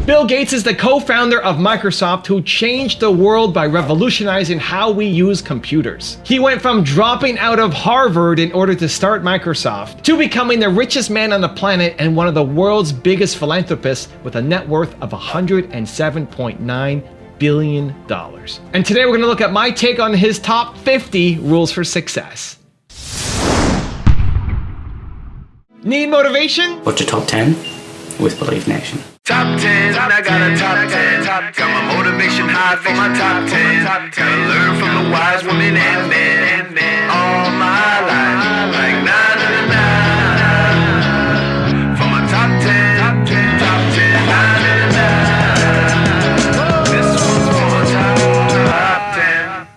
Bill Gates is the co-founder of Microsoft, who changed the world by revolutionizing how we use computers. He went from dropping out of Harvard in order to start Microsoft to becoming the richest man on the planet and one of the world's biggest philanthropists with a net worth of $107.9 billion. And today we're going to look at my take on his top 50 rules for success. Need motivation? What's your top 10 with Believe Nation? Top 10, I got a top 10. Got my motivation high for my top 10. Gotta learn from the wise women and men. All my life, like 9 for my top 10, top 10, 9. This one's for my top 10.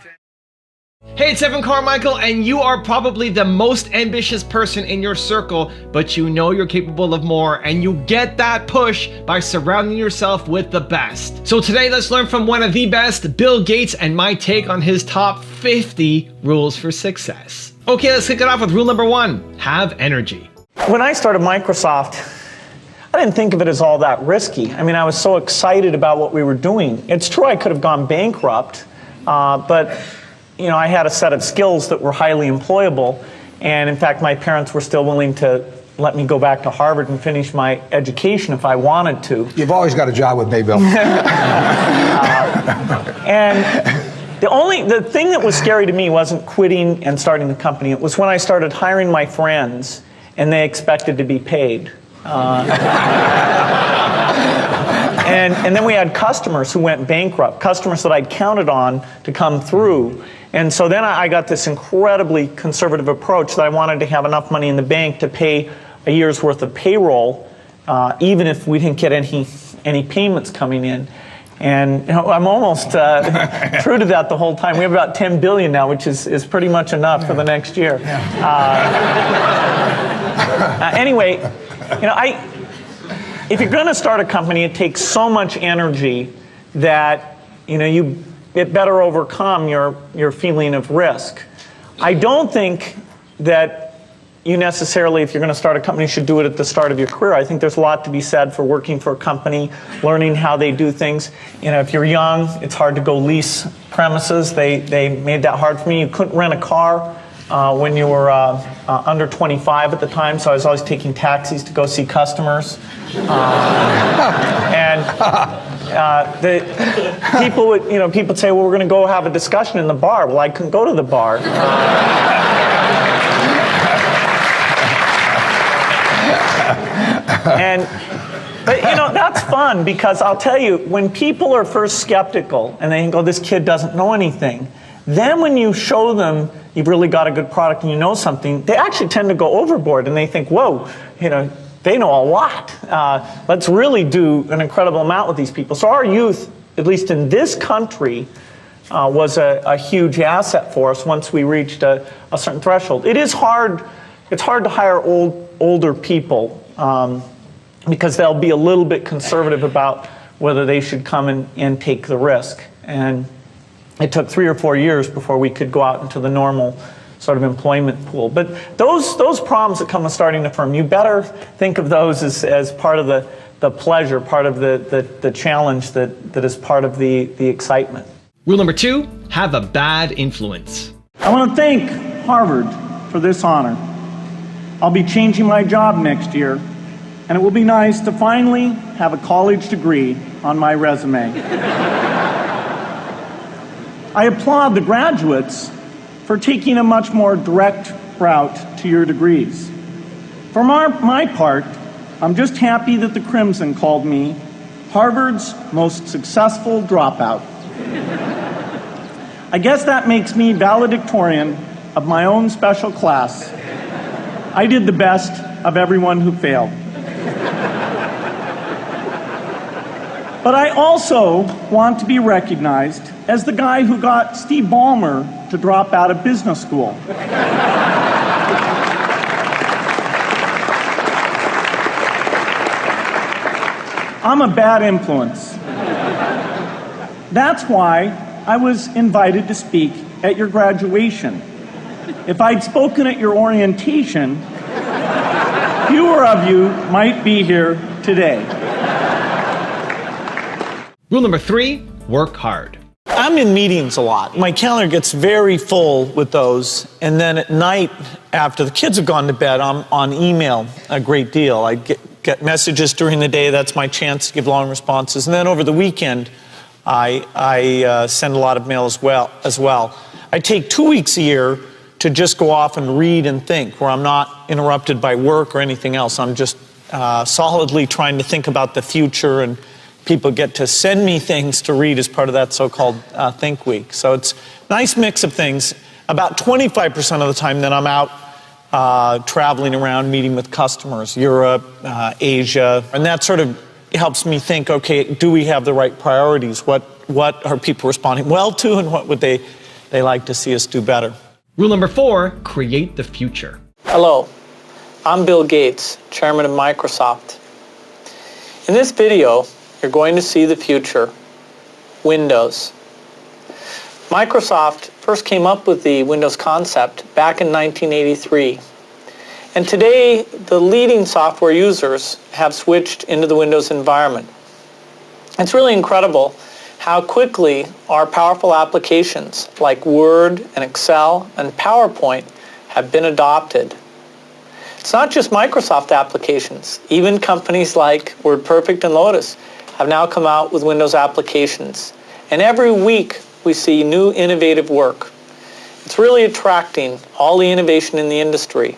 Hey, it's Carmichael, and you are probably the most ambitious person in your circle, but you know you're capable of more, and you get that push by surrounding yourself with the best. So today, let's learn from one of the best, Bill Gates, and my take on his top 50 rules for success. Okay, let's kick it off with rule number 1, have energy. When I started Microsoft, I didn't think of it as all that risky. I mean, I was so excited about what we were doing. It's true I could have gone bankrupt, but you know, I had a set of skills that were highly employable, and in fact, my parents were still willing to let me go back to Harvard and finish my education if I wanted to. You've always got a job with me, Bill. And the thing that was scary to me wasn't quitting and starting the company. It was when I started hiring my friends, and they expected to be paid. And then we had customers who went bankrupt, customers that I'd counted on to come through. And so then I got this incredibly conservative approach that I wanted to have enough money in the bank to pay a year's worth of payroll, even if we didn't get any payments coming in. And you know, I'm almost true to that the whole time. We have about 10 billion now, which is pretty much enough for the next year. Anyway, you know, if you're going to start a company, it takes so much energy that you know it better overcome your feeling of risk. I don't think that you necessarily, if you're going to start a company, should do it at the start of your career. I think there's a lot to be said for working for a company, learning how they do things. You know, if you're young, it's hard to go lease premises. They made that hard for me. You couldn't rent a car when you were under 25 at the time, so I was always taking taxis to go see customers. The people would, you know, people say, well, we're going to go have a discussion in the bar. Well, I couldn't go to the bar. But you know, that's fun, because I'll tell you, when people are first skeptical and they think, oh, this kid doesn't know anything, then when you show them you've really got a good product and you know something, they actually tend to go overboard and they think, whoa, you know, they know a lot. Let's really do an incredible amount with these people. So our youth, at least in this country, was a huge asset for us once we reached a certain threshold. It is hard. It's hard to hire older people because they'll be a little bit conservative about whether they should come and take the risk. And it took 3 or 4 years before we could go out into the normal sort of employment pool. But those problems that come with starting a firm, you better think of those as part of the pleasure, part of the challenge that is part of the excitement. Rule number 2, have a bad influence. I want to thank Harvard for this honor. I'll be changing my job next year, and it will be nice to finally have a college degree on my resume. I applaud the graduates for taking a much more direct route to your degrees. For my part, I'm just happy that the Crimson called me Harvard's most successful dropout. I guess that makes me valedictorian of my own special class. I did the best of everyone who failed. But I also want to be recognized as the guy who got Steve Ballmer to drop out of business school. I'm a bad influence. That's why I was invited to speak at your graduation. If I'd spoken at your orientation, fewer of you might be here today. Rule number 3, work hard. I'm in meetings a lot. My calendar gets very full with those. And then at night, after the kids have gone to bed, I'm on email a great deal. I get messages during the day. That's my chance to give long responses. And then over the weekend, I send a lot of mail as well. I take 2 weeks a year to just go off and read and think, where I'm not interrupted by work or anything else. I'm just solidly trying to think about the future, and people get to send me things to read as part of that so-called Think Week. So it's a nice mix of things. About 25% of the time that I'm out traveling around, meeting with customers, Europe, Asia, and that sort of helps me think, okay, do we have the right priorities? What are people responding well to, and what would they like to see us do better? Rule number 4, create the future. Hello, I'm Bill Gates, chairman of Microsoft. In this video, you're going to see the future, Windows. Microsoft first came up with the Windows concept back in 1983. And today, the leading software users have switched into the Windows environment. It's really incredible how quickly our powerful applications like Word and Excel and PowerPoint have been adopted. It's not just Microsoft applications. Even companies like WordPerfect and Lotus have now come out with Windows applications. And every week we see new innovative work. It's really attracting all the innovation in the industry.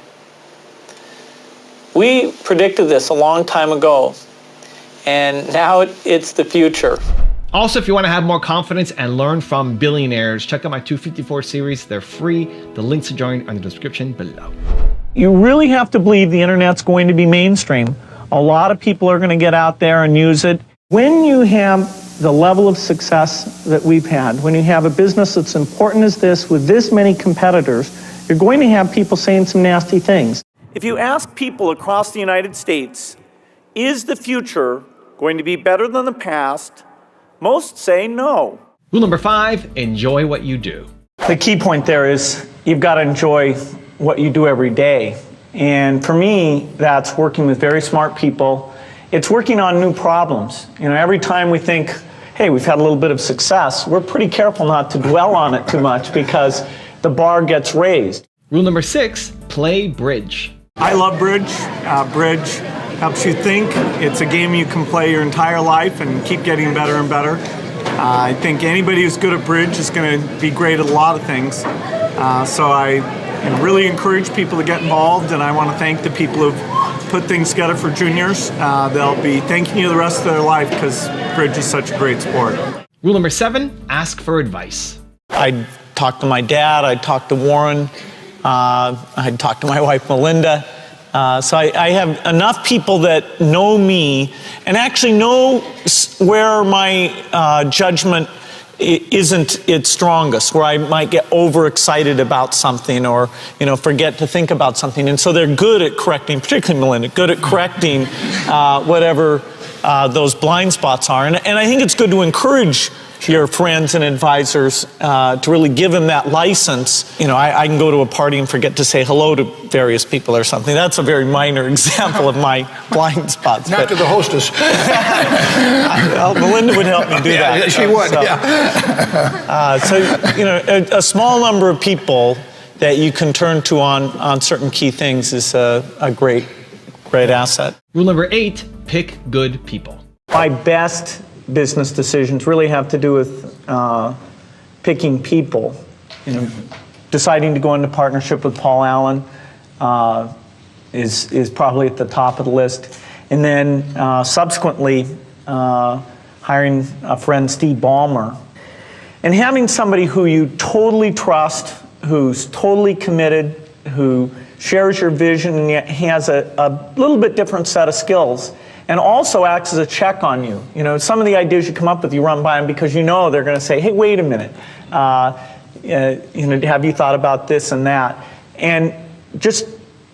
We predicted this a long time ago, and now it's the future. Also, if you want to have more confidence and learn from billionaires, check out my 254 series. They're free. The links to join are in the description below. You really have to believe the internet's going to be mainstream. A lot of people are going to get out there and use it. When you have the level of success that we've had, when you have a business that's important as this with this many competitors, you're going to have people saying some nasty things. If you ask people across the United States, is the future going to be better than the past? Most say no. Rule number 5, enjoy what you do. The key point there is you've got to enjoy what you do every day. And for me, that's working with very smart people. It's working on new problems. You know, every time we think, hey, we've had a little bit of success, we're pretty careful not to dwell on it too much because the bar gets raised. Rule number 6, play bridge. I love bridge. Bridge helps you think. It's a game you can play your entire life and keep getting better and better. I think anybody who's good at bridge is going to be great at a lot of things. So I really encourage people to get involved, and I want to thank the people who've put things together for juniors. They'll be thanking you the rest of their life because bridge is such a great sport. Rule number 7, ask for advice. I'd talk to my dad, I'd talk to Warren, I'd talk to my wife Melinda. So I have enough people that know me and actually know where my judgment isn't its strongest, where I might get overexcited about something or, forget to think about something. And so they're good at correcting, particularly Melinda, good at correcting whatever those blind spots are. And I think it's good to encourage your friends and advisors to really give them that license. I can go to a party and forget to say hello to various people or something. That's a very minor example of my blind spots. Not to the hostess. Melinda would help me do that. Yeah, she would, So, a small number of people that you can turn to on certain key things is a great asset. Rule number 8, pick good people. My best business decisions really have to do with picking people. Deciding to go into partnership with Paul Allen is probably at the top of the list. And then subsequently hiring a friend, Steve Ballmer. And having somebody who you totally trust, who's totally committed, who shares your vision and yet has a little bit different set of skills, and also acts as a check on you. Some of the ideas you come up with, you run by them because they're going to say, hey, wait a minute. Have you thought about this and that? And just,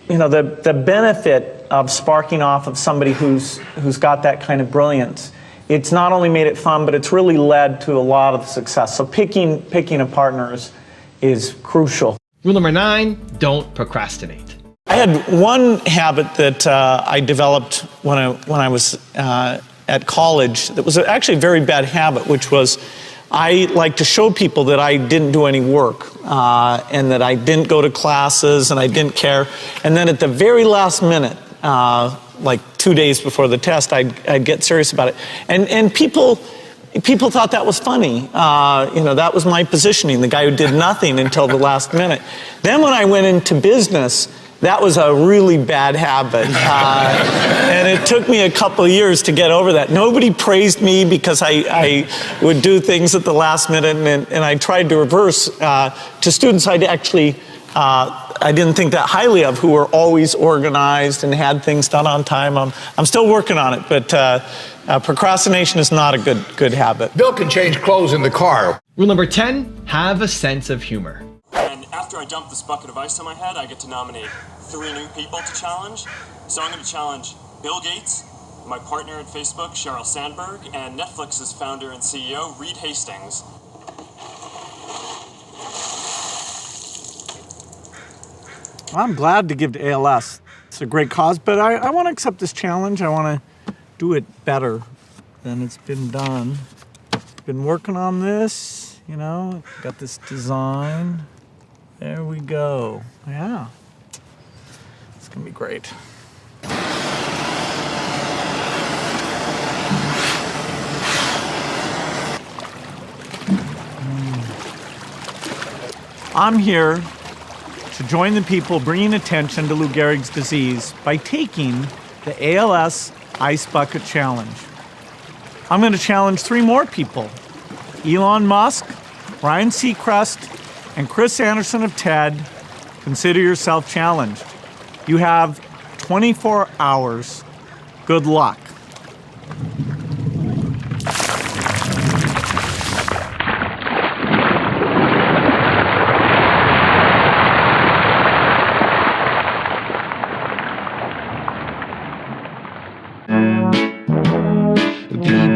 the benefit of sparking off of somebody who's got that kind of brilliance, it's not only made it fun, but it's really led to a lot of success. So picking a partner is crucial. Rule number 9, don't procrastinate. I had one habit that I developed when I was at at college that was actually a very bad habit, which was I like to show people that I didn't do any work and that I didn't go to classes and I didn't care. And then at the very last minute, like 2 days before the test, I'd get serious about it. And people thought that was funny. That was my positioning, the guy who did nothing until the last minute. Then when I went into business, that was a really bad habit. And it took me a couple of years to get over that. Nobody praised me because I would do things at the last minute, and I tried to reverse to students I didn't think that highly of, who were always organized and had things done on time. I'm still working on it, but procrastination is not a good habit. Bill can change clothes in the car. Rule number 10, have a sense of humor. And after I dump this bucket of ice on my head, I get to nominate 3 new people to challenge. So I'm going to challenge Bill Gates, my partner at Facebook, Sheryl Sandberg, and Netflix's founder and CEO, Reed Hastings. I'm glad to give to ALS. It's a great cause, but I want to accept this challenge. I want to do it better than it's been done. Been working on this, got this design. There we go. Yeah. It's going to be great. I'm here to join the people bringing attention to Lou Gehrig's disease by taking the ALS Ice Bucket Challenge. I'm going to challenge 3 more people: Elon Musk, Ryan Seacrest, and Chris Anderson of TED. Consider yourself challenged. You have 24 hours. Good luck.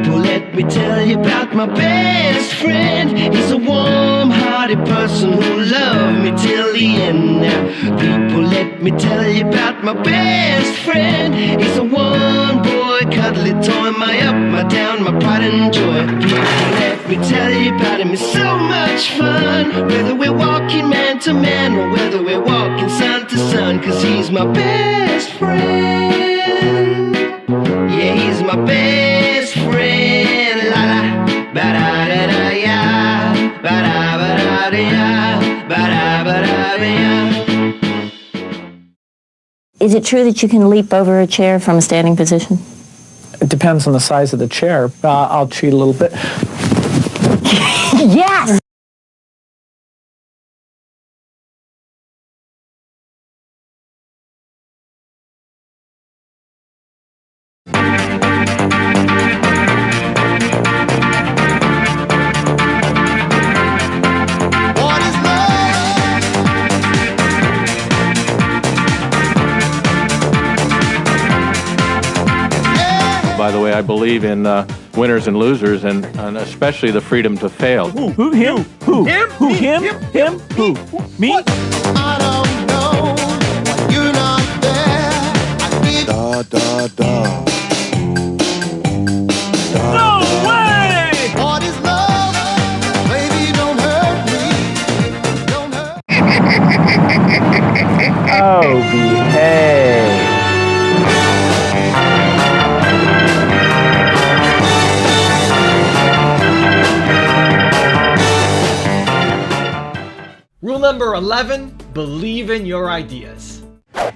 Let me tell you about my best friend. He's a warm-hearted person who loved me till the end. Now, people, let me tell you about my best friend. He's a one-boy, cuddly toy, my up, my down, my pride and joy. People, let me tell you about him. It's so much fun, whether we're walking man to man or whether we're walking sun to sun, 'cause he's my best friend. Yeah, he's my best friend. Is it true that you can leap over a chair from a standing position? It depends on the size of the chair. I'll cheat a little bit. Yes! By the way, I believe in winners and losers, and especially the freedom to fail. Who? Him? Who? Him? Who? Him? Who? Me? I don't know, you're not there. I need No way! what is love? Baby, don't hurt me. Don't hurt. Oh, behave. Rule number 11, believe in your ideas.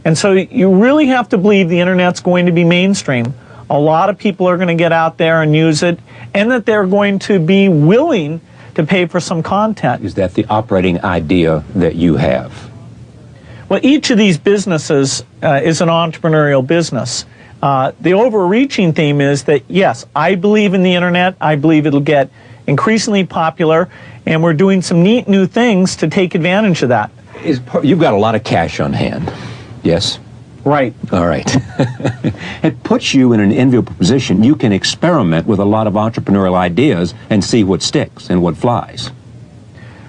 And so you really have to believe the internet's going to be mainstream. A lot of people are going to get out there and use it, and that they're going to be willing to pay for some content. Is that the operating idea that you have? Well, each of these businesses is an entrepreneurial business. The overreaching theme is that, yes, I believe in the internet. I believe it'll get increasingly popular, and we're doing some neat new things to take advantage of that. You've got a lot of cash on hand, yes? Right. All right. It puts you in an enviable position. You can experiment with a lot of entrepreneurial ideas and see what sticks and what flies.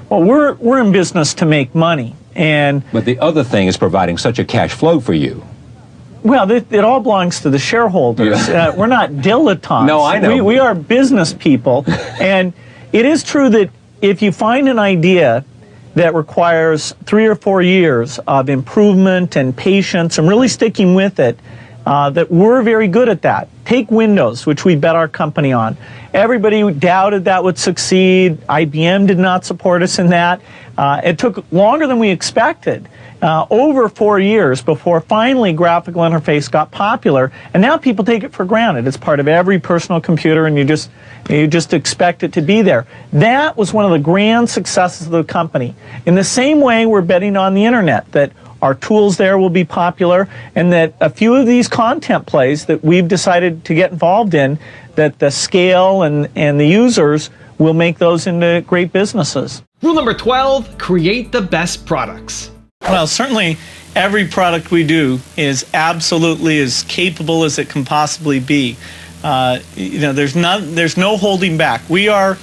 Well, we're in business to make money, But the other thing is providing such a cash flow for you. Well, it all belongs to the shareholders. Yeah. We're not dilettantes. No, I know. We are business people. And it is true that if you find an idea that requires 3 or 4 years of improvement and patience and really sticking with it, that we're very good at that. Take Windows, which we bet our company on. Everybody doubted that would succeed. IBM did not support us in that. It took longer than we expected. Over 4 years before finally graphical interface got popular, and now people take it for granted. It's part of every personal computer, and you just expect it to be there. That was one of the grand successes of the company. In the same way, we're betting on the internet, that our tools there will be popular, and that a few of these content plays that we've decided to get involved in, that the scale and the users will make those into great businesses. Rule number 12, create the best products. Well, certainly every product we do is absolutely as capable as it can possibly be. There's no holding back. The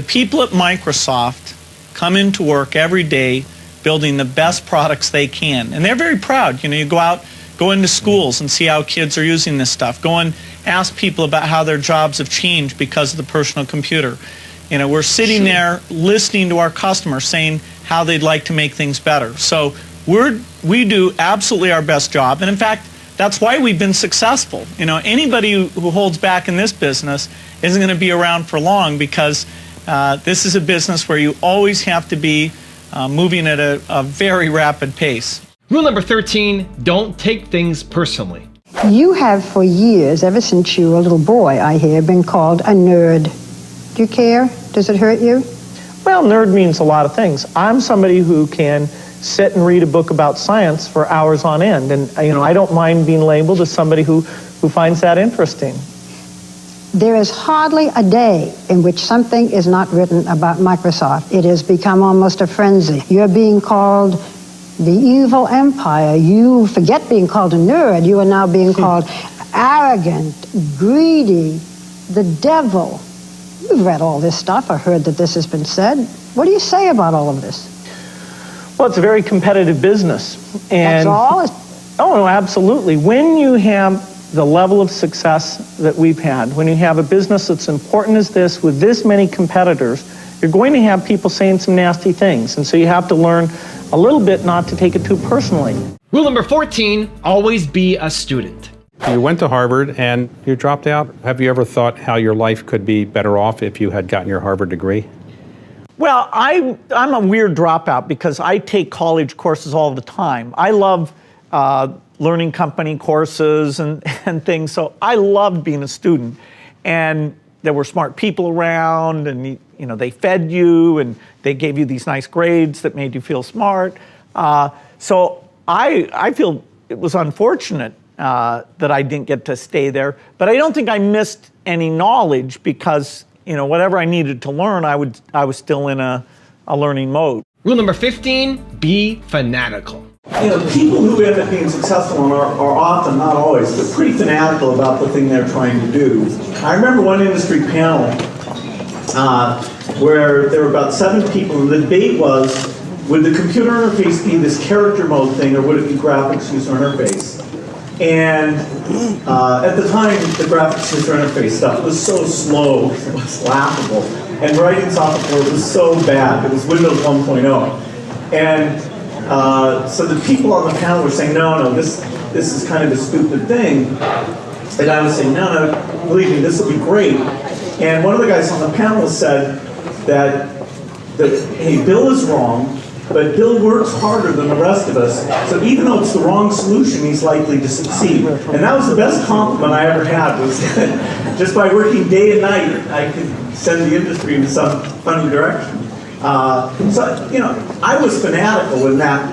people at Microsoft come into work every day building the best products they can. And they're very proud. You go into schools and see how kids are using this stuff. Go and ask people about how their jobs have changed because of the personal computer. We're sitting there listening to our customers saying how they'd like to make things better. So we do absolutely our best job. And in fact, that's why we've been successful. Anybody who holds back in this business isn't going to be around for long, because this is a business where you always have to be moving at a very rapid pace. Rule number 13, don't take things personally. You have for years, ever since you were a little boy, I hear, been called a nerd. Do you care? Does it hurt you? Well, nerd means a lot of things. I'm somebody who can sit and read a book about science for hours on end, and I don't mind being labeled as somebody who finds that interesting. There is hardly a day in which something is not written about Microsoft. It has become almost a frenzy. You're being called the evil empire. You forget being called a nerd. You are now being called arrogant, greedy, the devil. You've read all this stuff or heard that this has been said. What do you say about all of this? Well, it's a very competitive business. And that's all? Oh, no, absolutely. When you have the level of success that we've had, when you have a business that's important as this with this many competitors, you're going to have people saying some nasty things. And so you have to learn a little bit not to take it too personally. Rule number 14, always be a student. You went to Harvard and you dropped out. Have you ever thought how your life could be better off if you had gotten your Harvard degree? Well, I'm a weird dropout because I take college courses all the time. I love learning company courses and things, so I loved being a student. And there were smart people around, and they fed you, and they gave you these nice grades that made you feel smart. So I feel it was unfortunate that I didn't get to stay there, but I don't think I missed any knowledge, because whatever I needed to learn, I was still in a learning mode. Rule number 15, be fanatical. People who end up being successful are often, not always, but pretty fanatical about the thing they're trying to do. I remember one industry panel where there were about 7 people, and the debate was, would the computer interface be this character mode thing, or would it be graphics user interface? And at the time, the graphics user interface stuff was so slow, it was laughable. And writing software was so bad. It was Windows 1.0. And so the people on the panel were saying, no, this is kind of a stupid thing. And I was saying, no, believe me, this will be great. And one of the guys on the panel said that hey, Bill is wrong, but Bill works harder than the rest of us, so even though it's the wrong solution, he's likely to succeed. And that was the best compliment I ever had, was that just by working day and night, I could send the industry in some funny direction. So, I was fanatical in that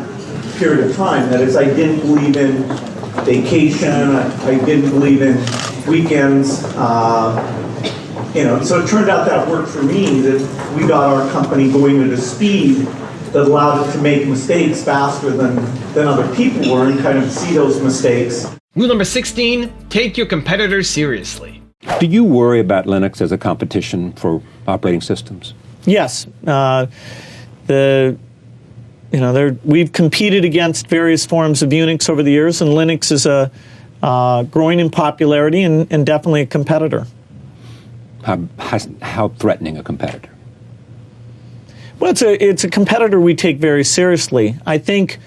period of time. That is, I didn't believe in vacation, I didn't believe in weekends. So it turned out that worked for me, that we got our company going at a speed that allowed it to make mistakes faster than other people were, and kind of see those mistakes. Rule number 16, take your competitors seriously. Do you worry about Linux as a competition for operating systems? Yes. we've competed against various forms of Unix over the years, and Linux is growing in popularity and definitely a competitor. How threatening a competitor? Well, it's a competitor we take very seriously. I think,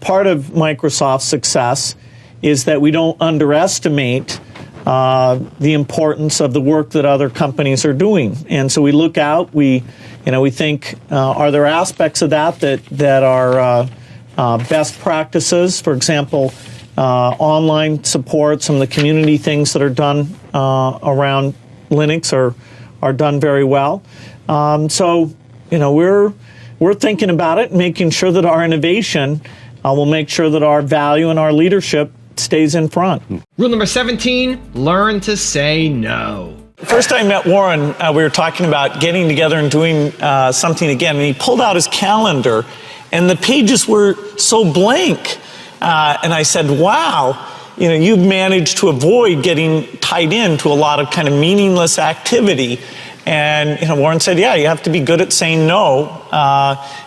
part of Microsoft's success is that we don't underestimate the importance of the work that other companies are doing. And so we look out, we think, are there aspects of that are best practices? For example, online support, some of the community things that are done around Linux are done very well. So we're thinking about it, making sure that our innovation will make sure that our value and our leadership stays in front. Rule number 17, learn to say no. The first time I met Warren, we were talking about getting together and doing something again, and he pulled out his calendar, and the pages were so blank. And I said, wow, you've managed to avoid getting tied into a lot of kind of meaningless activity. And Warren said, yeah, you have to be good at saying no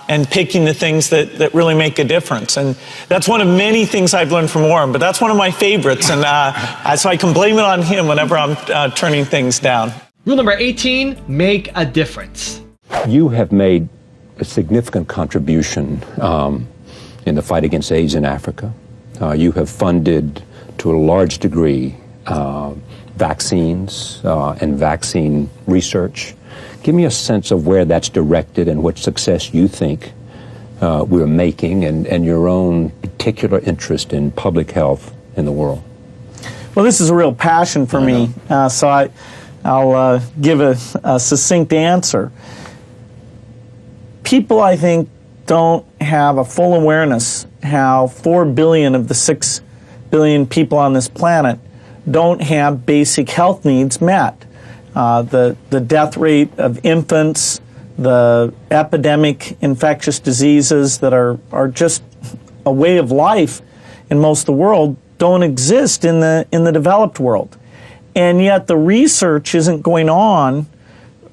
and picking the things that really make a difference. And that's one of many things I've learned from Warren, but that's one of my favorites. And so I can blame it on him whenever I'm turning things down. Rule number 18, make a difference. You have made a significant contribution in the fight against AIDS in Africa. You have funded, to a large degree, vaccines and vaccine research. Give me a sense of where that's directed and what success you think we're making and your own particular interest in public health in the world. Well, this is a real passion for me, so I'll give a succinct answer. People, I think, don't have a full awareness how 4 billion of the 6 billion people on this planet don't have basic health needs met. The death rate of infants, the epidemic infectious diseases that are just a way of life in most of the world don't exist in the developed world. And yet the research isn't going on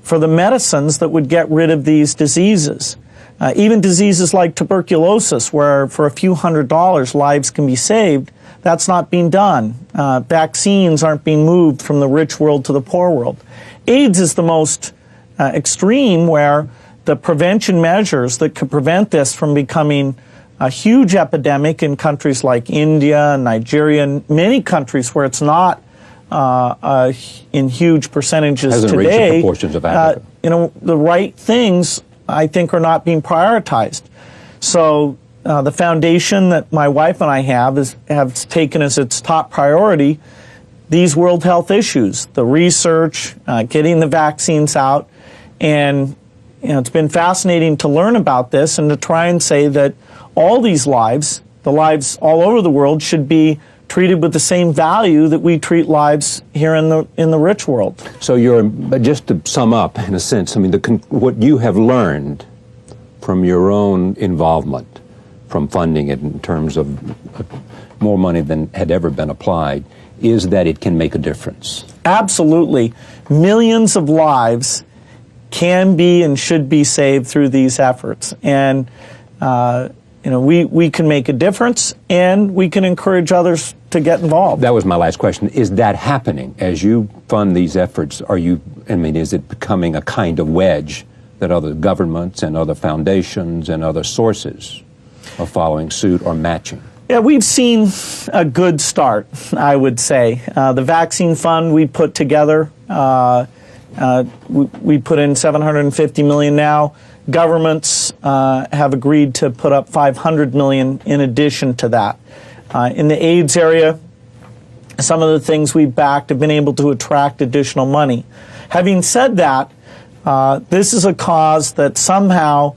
for the medicines that would get rid of these diseases. Even diseases like tuberculosis, where for a few $100s lives can be saved, that's not being done. Vaccines aren't being moved from the rich world to the poor world. AIDS is the most extreme, where the prevention measures that could prevent this from becoming a huge epidemic in countries like India, Nigeria, and many countries where it's not in huge percentages Hasn't today. reached the proportions of Africa. The right things, I think, are not being prioritized. So the foundation that my wife and I have taken as its top priority these world health issues, the research, getting the vaccines out, and it's been fascinating to learn about this and to try and say that all these lives, the lives all over the world, should be treated with the same value that we treat lives here in the rich world. So just to sum up, in a sense, I mean, what you have learned from your own involvement, from funding it in terms of more money than had ever been applied, is that it can make a difference. Absolutely. Millions of lives can be and should be saved through these efforts. And we can make a difference, and we can encourage others to get involved. That was my last question. Is that happening as you fund these efforts? Is it becoming a kind of wedge that other governments and other foundations and other sources are following suit or matching? Yeah, we've seen a good start, I would say. The vaccine fund we put together, we put in $750 million now. Governments have agreed to put up $500 million in addition to that. In the AIDS area, some of the things we've backed have been able to attract additional money. Having said that, this is a cause that somehow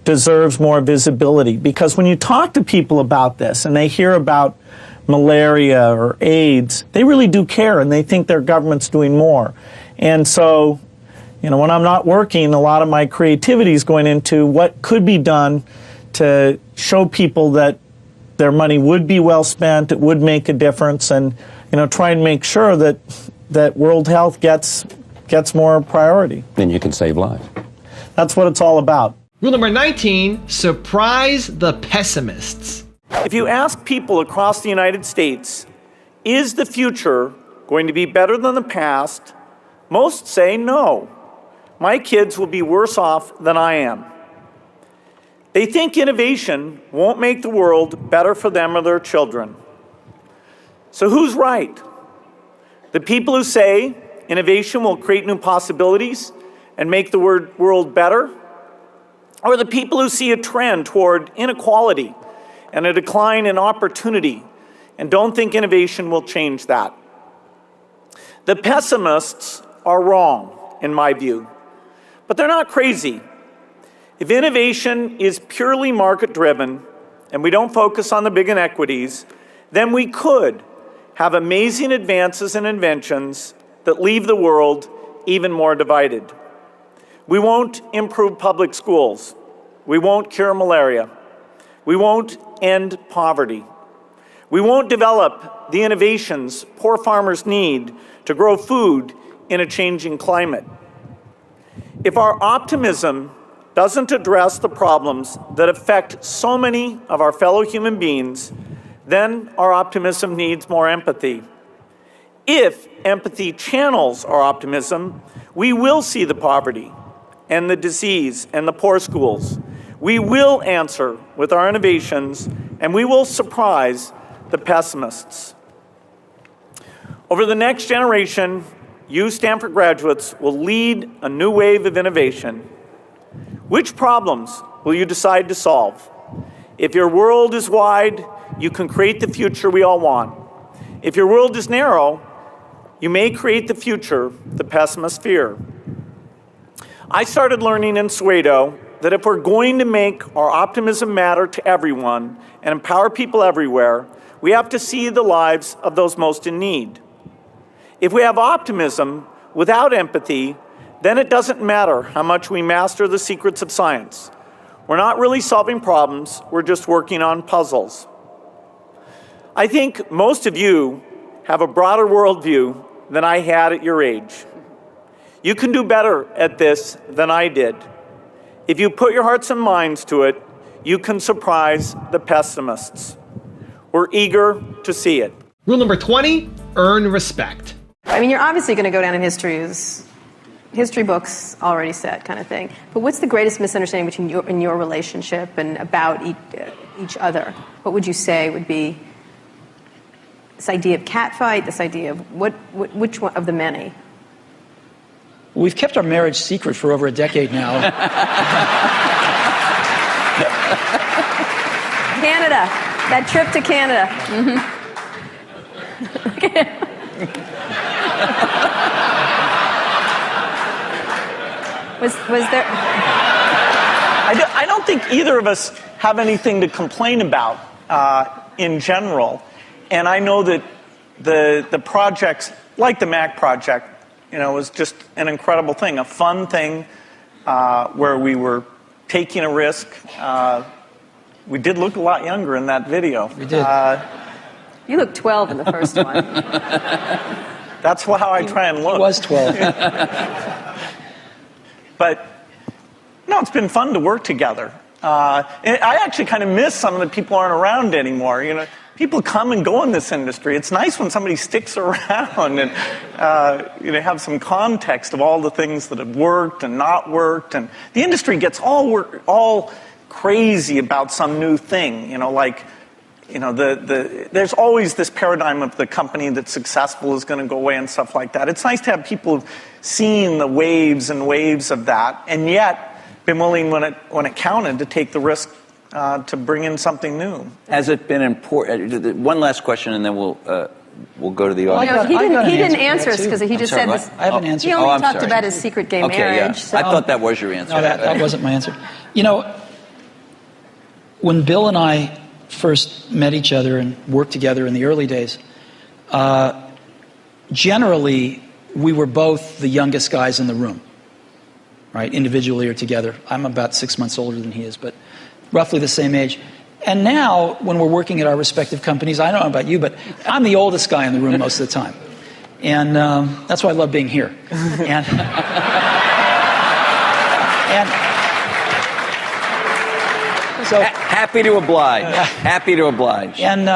deserves more visibility, because when you talk to people about this and they hear about malaria or AIDS, they really do care and they think their government's doing more. And so, when I'm not working, a lot of my creativity is going into what could be done to show people that their money would be well spent, it would make a difference, and try and make sure that world health gets more priority. Then you can save lives. That's what it's all about. Rule number 19, surprise the pessimists. If you ask people across the United States, is the future going to be better than the past? Most say no. My kids will be worse off than I am. They think innovation won't make the world better for them or their children. So who's right? The people who say innovation will create new possibilities and make the world better? Or the people who see a trend toward inequality and a decline in opportunity and don't think innovation will change that? The pessimists are wrong, in my view, but they're not crazy. If innovation is purely market-driven and we don't focus on the big inequities, then we could have amazing advances and inventions that leave the world even more divided. We won't improve public schools. We won't cure malaria. We won't end poverty. We won't develop the innovations poor farmers need to grow food in a changing climate. If our optimism doesn't address the problems that affect so many of our fellow human beings, then our optimism needs more empathy. If empathy channels our optimism, we will see the poverty and the disease and the poor schools. We will answer with our innovations, and we will surprise the pessimists. Over the next generation, you Stanford graduates will lead a new wave of innovation. Which problems will you decide to solve? If your world is wide, you can create the future we all want. If your world is narrow, you may create the future the pessimists fear. I started learning in Soweto that if we're going to make our optimism matter to everyone and empower people everywhere, we have to see the lives of those most in need. If we have optimism without empathy, then it doesn't matter how much we master the secrets of science. We're not really solving problems, we're just working on puzzles. I think most of you have a broader worldview than I had at your age. You can do better at this than I did. If you put your hearts and minds to it, you can surprise the pessimists. We're eager to see it. Rule number 20, earn respect. I mean, you're obviously going to go down in history as history books already said kind of thing. But what's the greatest misunderstanding between you and your relationship and about each other? What would you say would be this idea of catfight, this idea of which one of the many? We've kept our marriage secret for over a decade now. Canada, that trip to Canada. Was there? I don't think either of us have anything to complain about in general. And I know that the projects, like the Mac project, was just an incredible thing, a fun thing where we were taking a risk. We did look a lot younger in that video. We did. You looked 12 in the first one. That's how I try and look. It was 12. But, it's been fun to work together. And I actually kind of miss some of the people aren't around anymore. People come and go in this industry. It's nice when somebody sticks around and have some context of all the things that have worked and not worked. And the industry gets all crazy about some new thing. There's always this paradigm of the company that's successful is going to go away and stuff like that. It's nice to have people who've seen the waves and waves of that, and yet been willing when it counted to take the risk to bring in something new. Has it been important? One last question, and then we'll go to the audience. He didn't answer us because he just said this. I haven't answered. He only talked about his secret gay marriage. Yeah. So. I thought that was your answer. No, that wasn't my answer. When Bill and I first met each other and worked together in the early days, generally we were both the youngest guys in the room, right? Individually or together. I'm about 6 months older than he is, but roughly the same age. And now, when we're working at our respective companies, I don't know about you, but I'm the oldest guy in the room most of the time. And that's why I love being here. So happy to oblige. Happy to oblige. And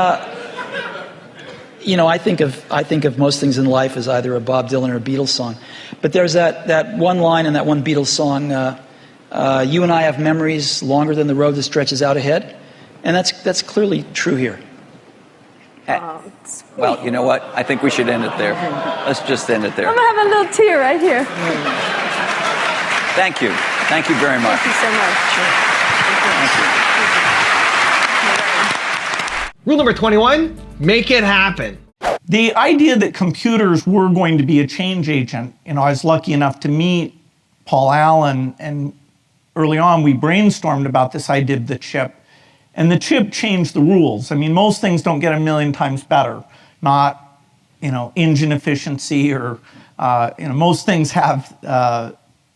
you know, I think of most things in life as either a Bob Dylan or a Beatles song. But there's that one line in that one Beatles song, you and I have memories longer than the road that stretches out ahead. And that's clearly true here. Well, you know what? I think we should end it there. Let's just end it there. I'm going to have a little tear right here. Thank you. Thank you very much. Thank you so much. Thank you. Rule number 21, make it happen. The idea that computers were going to be a change agent, you know, I was lucky enough to meet Paul Allen, and early on we brainstormed about this idea of the chip. And the chip changed the rules. I mean, most things don't get a million times better. Not, you know, engine efficiency or, you know, most things have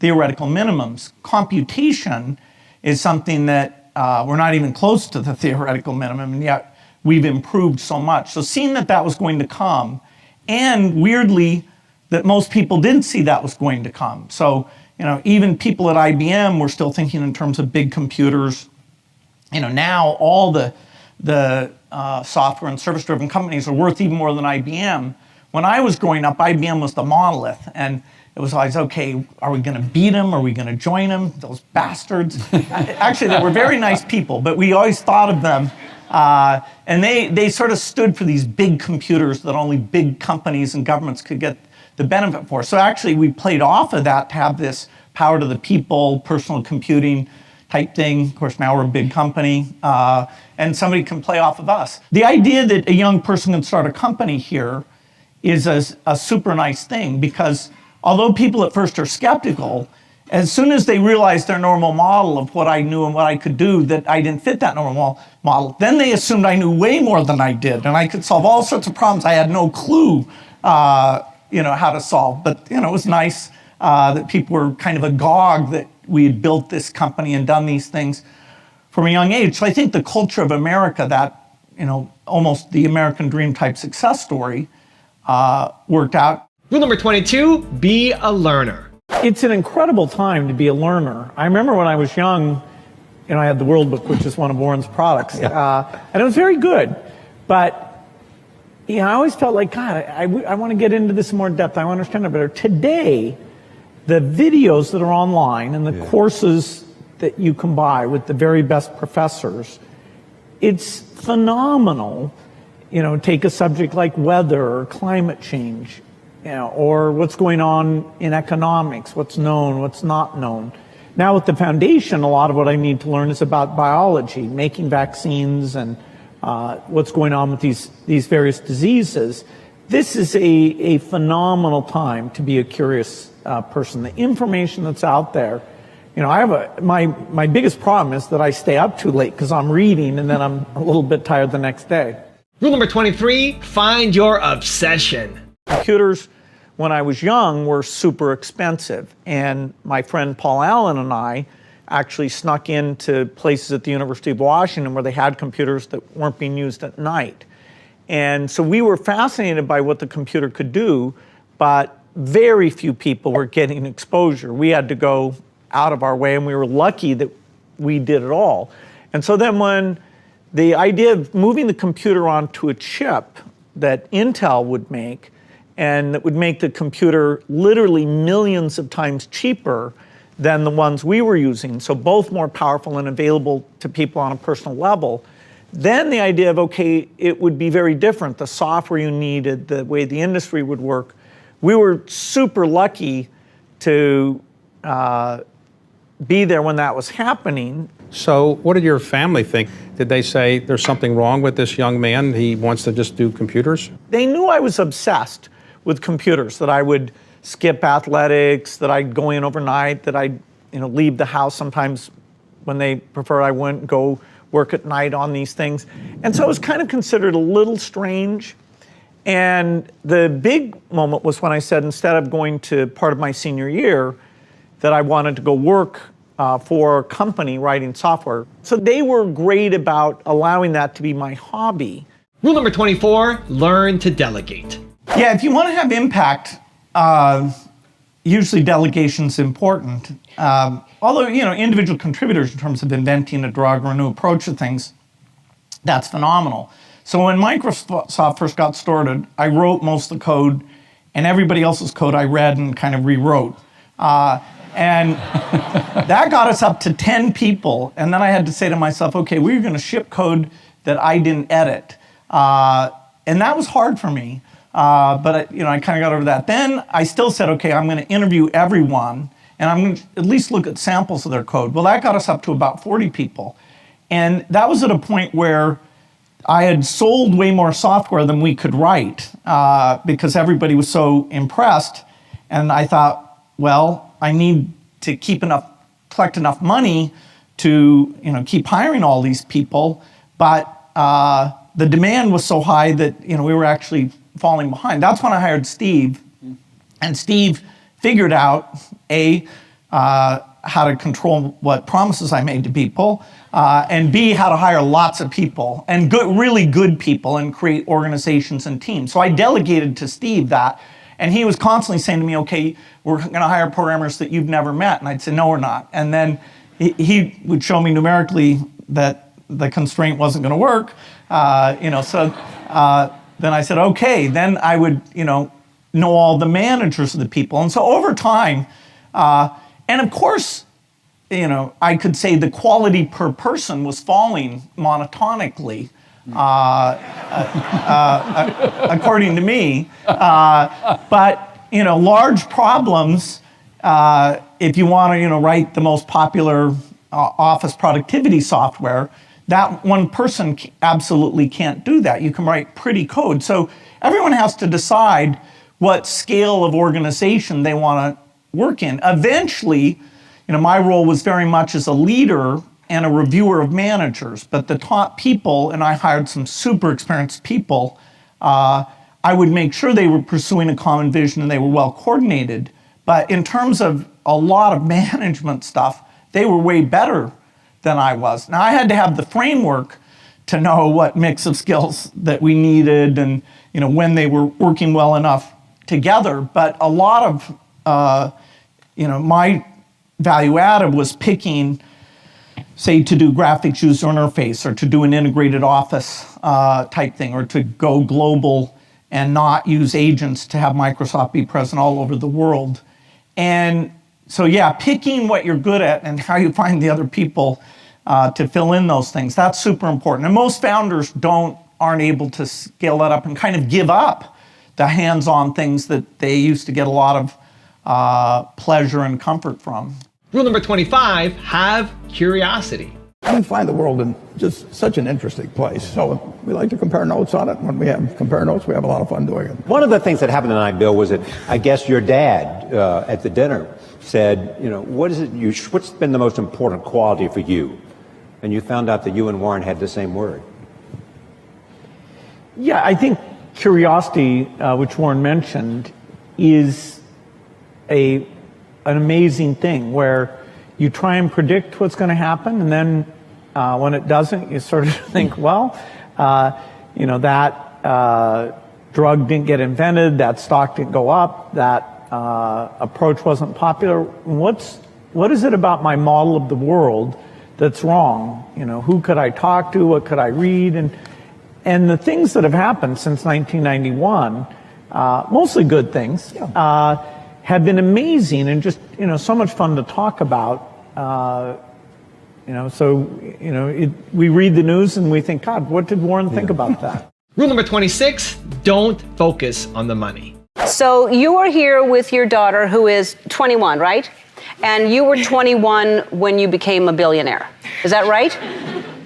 theoretical minimums. Computation is something that we're not even close to the theoretical minimum, and yet we've improved so much. So seeing that that was going to come, and weirdly, that most people didn't see that was going to come. So, you know, even people at IBM were still thinking in terms of big computers. You know, now all the software and service-driven companies are worth even more than IBM. When I was growing up, IBM was the monolith, and it was always, okay, are we going to beat them? Are we going to join them? Those bastards. Actually, they were very nice people, but we always thought of them. And they sort of stood for these big computers that only big companies and governments could get the benefit for. So actually, we played off of that to have this power to the people, personal computing type thing. Of course, now we're a big company, and somebody can play off of us. The idea that a young person can start a company here is a super nice thing, because although people at first are skeptical, as soon as they realized their normal model of what I knew and what I could do, that I didn't fit that normal model, then they assumed I knew way more than I did, and I could solve all sorts of problems I had no clue, you know, how to solve. But, you know, it was nice that people were kind of agog that we had built this company and done these things from a young age. So I think the culture of America, that, you know, almost the American dream type success story, worked out. Rule number 22, be a learner. It's an incredible time to be a learner. I remember when I was young, you know, I had the World Book, which is one of Warren's products, and it was very good. But, you know, I always felt like, God, I want to get into this in more depth. I want to understand it better. Today, the videos that are online and the courses that you can buy with the very best professors, it's phenomenal. You know, take a subject like weather or climate change, you know, or what's going on in economics, what's known, what's not known. Now with the foundation, a lot of what I need to learn is about biology, making vaccines, and what's going on with these various diseases. This is a phenomenal time to be a curious person. The information that's out there, you know, I have my biggest problem is that I stay up too late because I'm reading, and then I'm a little bit tired the next day. Rule number 23, find your obsession. Computers, when I was young, were super expensive, and my friend Paul Allen and I actually snuck into places at the University of Washington where they had computers that weren't being used at night. And so we were fascinated by what the computer could do, but very few people were getting exposure. We had to go out of our way, and we were lucky that we did it all. And so then when the idea of moving the computer onto a chip that Intel would make, and that would make the computer literally millions of times cheaper than the ones we were using, so both more powerful and available to people on a personal level, then the idea of, okay, it would be very different, the software you needed, the way the industry would work. We were super lucky to be there when that was happening. So what did your family think? Did they say there's something wrong with this young man? He wants to just do computers? They knew I was obsessed with computers, that I would skip athletics, that I'd go in overnight, that I'd, you know, leave the house sometimes when they prefer I wouldn't go work at night on these things. And so it was kind of considered a little strange. And the big moment was when I said, instead of going to part of my senior year, that I wanted to go work for a company writing software. So they were great about allowing that to be my hobby. Rule number 24, learn to delegate. Yeah, if you want to have impact, usually delegation's important. Although, individual contributors in terms of inventing a drug or a new approach to things, that's phenomenal. So when Microsoft first got started, I wrote most of the code, and everybody else's code I read and kind of rewrote. And that got us up to 10 people. And then I had to say to myself, okay, we're going to ship code that I didn't edit. And that was hard for me. But I kind of got over that. Then I still said, okay, I'm going to interview everyone, and I'm going to at least look at samples of their code. Well, that got us up to about 40 people. And that was at a point where I had sold way more software than we could write because everybody was so impressed. And I thought, well, I need to collect enough money to keep hiring all these people. But the demand was so high that we were actually falling behind. That's when I hired Steve. And Steve figured out, how to control what promises I made to people, and B, how to hire lots of people, and really good people, and create organizations and teams. So I delegated to Steve that, and he was constantly saying to me, okay, we're going to hire programmers that you've never met. And I'd say, no, we're not. And then he would show me numerically that the constraint wasn't going to work. Then I said, okay, then I would, know all the managers of the people. And so over time, and of course, I could say the quality per person was falling monotonically, according to me. But, large problems, if you want to, write the most popular office productivity software, that one person absolutely can't do that. You can write pretty code. So everyone has to decide what scale of organization they want to work in. Eventually, my role was very much as a leader and a reviewer of managers, but the top people, and I hired some super experienced people, I would make sure they were pursuing a common vision and they were well coordinated. But in terms of a lot of management stuff, they were way better than I was. Now I had to have the framework to know what mix of skills that we needed and when they were working well enough together. But a lot of my value added was picking, say, to do graphics user interface or to do an integrated office type thing, or to go global and not use agents to have Microsoft be present all over the world. And so, yeah, picking what you're good at and how you find the other people to fill in those things, that's super important. And most founders aren't able to scale that up and kind of give up the hands-on things that they used to get a lot of pleasure and comfort from. Rule number 25, have curiosity. I find the world in just such an interesting place. So we like to compare notes on it. When we compare notes, we have a lot of fun doing it. One of the things that happened tonight, Bill, was that I guess your dad at the dinner said, what's been the most important quality for you? And you found out that you and Warren had the same word. Yeah, I think curiosity, which Warren mentioned, is an amazing thing where you try and predict what's going to happen, and then when it doesn't, you sort of think, well, that drug didn't get invented, that stock didn't go up, that approach wasn't popular. What is it about my model of the world that's wrong? Who could I talk to? What could I read? And the things that have happened since 1991, mostly good things, have been amazing and just, so much fun to talk about. We read the news and we think, God, what did Warren think about that? Rule number 26, don't focus on the money. So you are here with your daughter who is 21, right? And you were 21 when you became a billionaire. Is that right?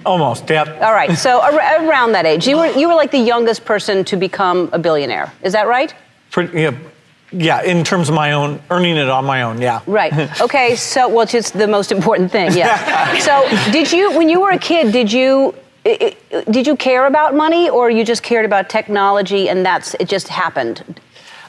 Almost, yep. All right, so around that age. You were like the youngest person to become a billionaire. Is that right? Yeah, in terms of my own, earning it on my own, yeah. Right, okay, so, well, it's just the most important thing, yeah. So, when you were a kid, did you care about money, or you just cared about technology and it just happened?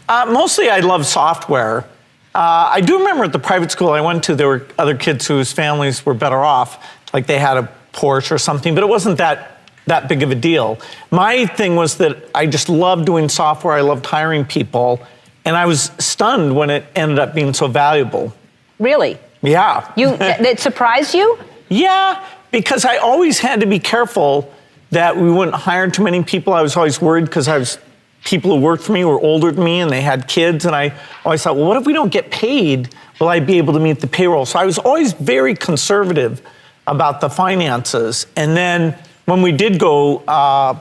Mostly I love software. I do remember at the private school I went to, there were other kids whose families were better off, like they had a Porsche or something, but it wasn't that big of a deal. My thing was that I just loved doing software, I loved hiring people, And I was stunned when it ended up being so valuable. Really? Yeah. It surprised you? Yeah, because I always had to be careful that we wouldn't hire too many people. I was always worried because people who worked for me were older than me and they had kids, and I always thought, well, what if we don't get paid? Will I be able to meet the payroll? So I was always very conservative about the finances. And then when we did go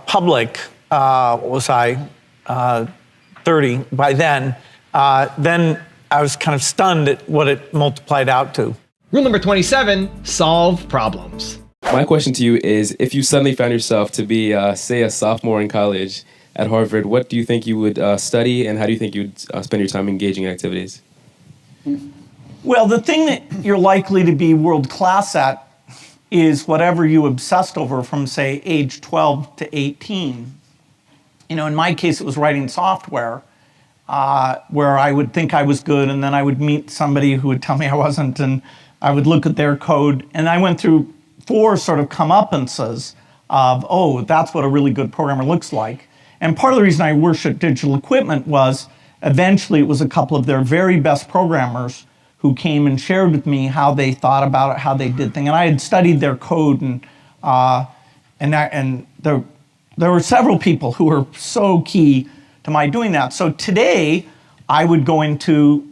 public, what was I, 30 by then I was kind of stunned at what it multiplied out to. Rule number 27, solve problems. My question to you is, if you suddenly found yourself to be, say, a sophomore in college at Harvard, what do you think you would study, and how do you think you'd spend your time engaging in activities? Well, the thing that you're likely to be world class at is whatever you obsessed over from, say, age 12 to 18. You know, in my case, it was writing software, where I would think I was good, and then I would meet somebody who would tell me I wasn't, and I would look at their code, and I went through 4 sort of comeuppances of, oh, that's what a really good programmer looks like. And part of the reason I worshiped Digital Equipment was eventually it was a couple of their very best programmers who came and shared with me how they thought about it, how they did things. And I had studied their code, and there were several people who were so key to my doing that. So today, I would go into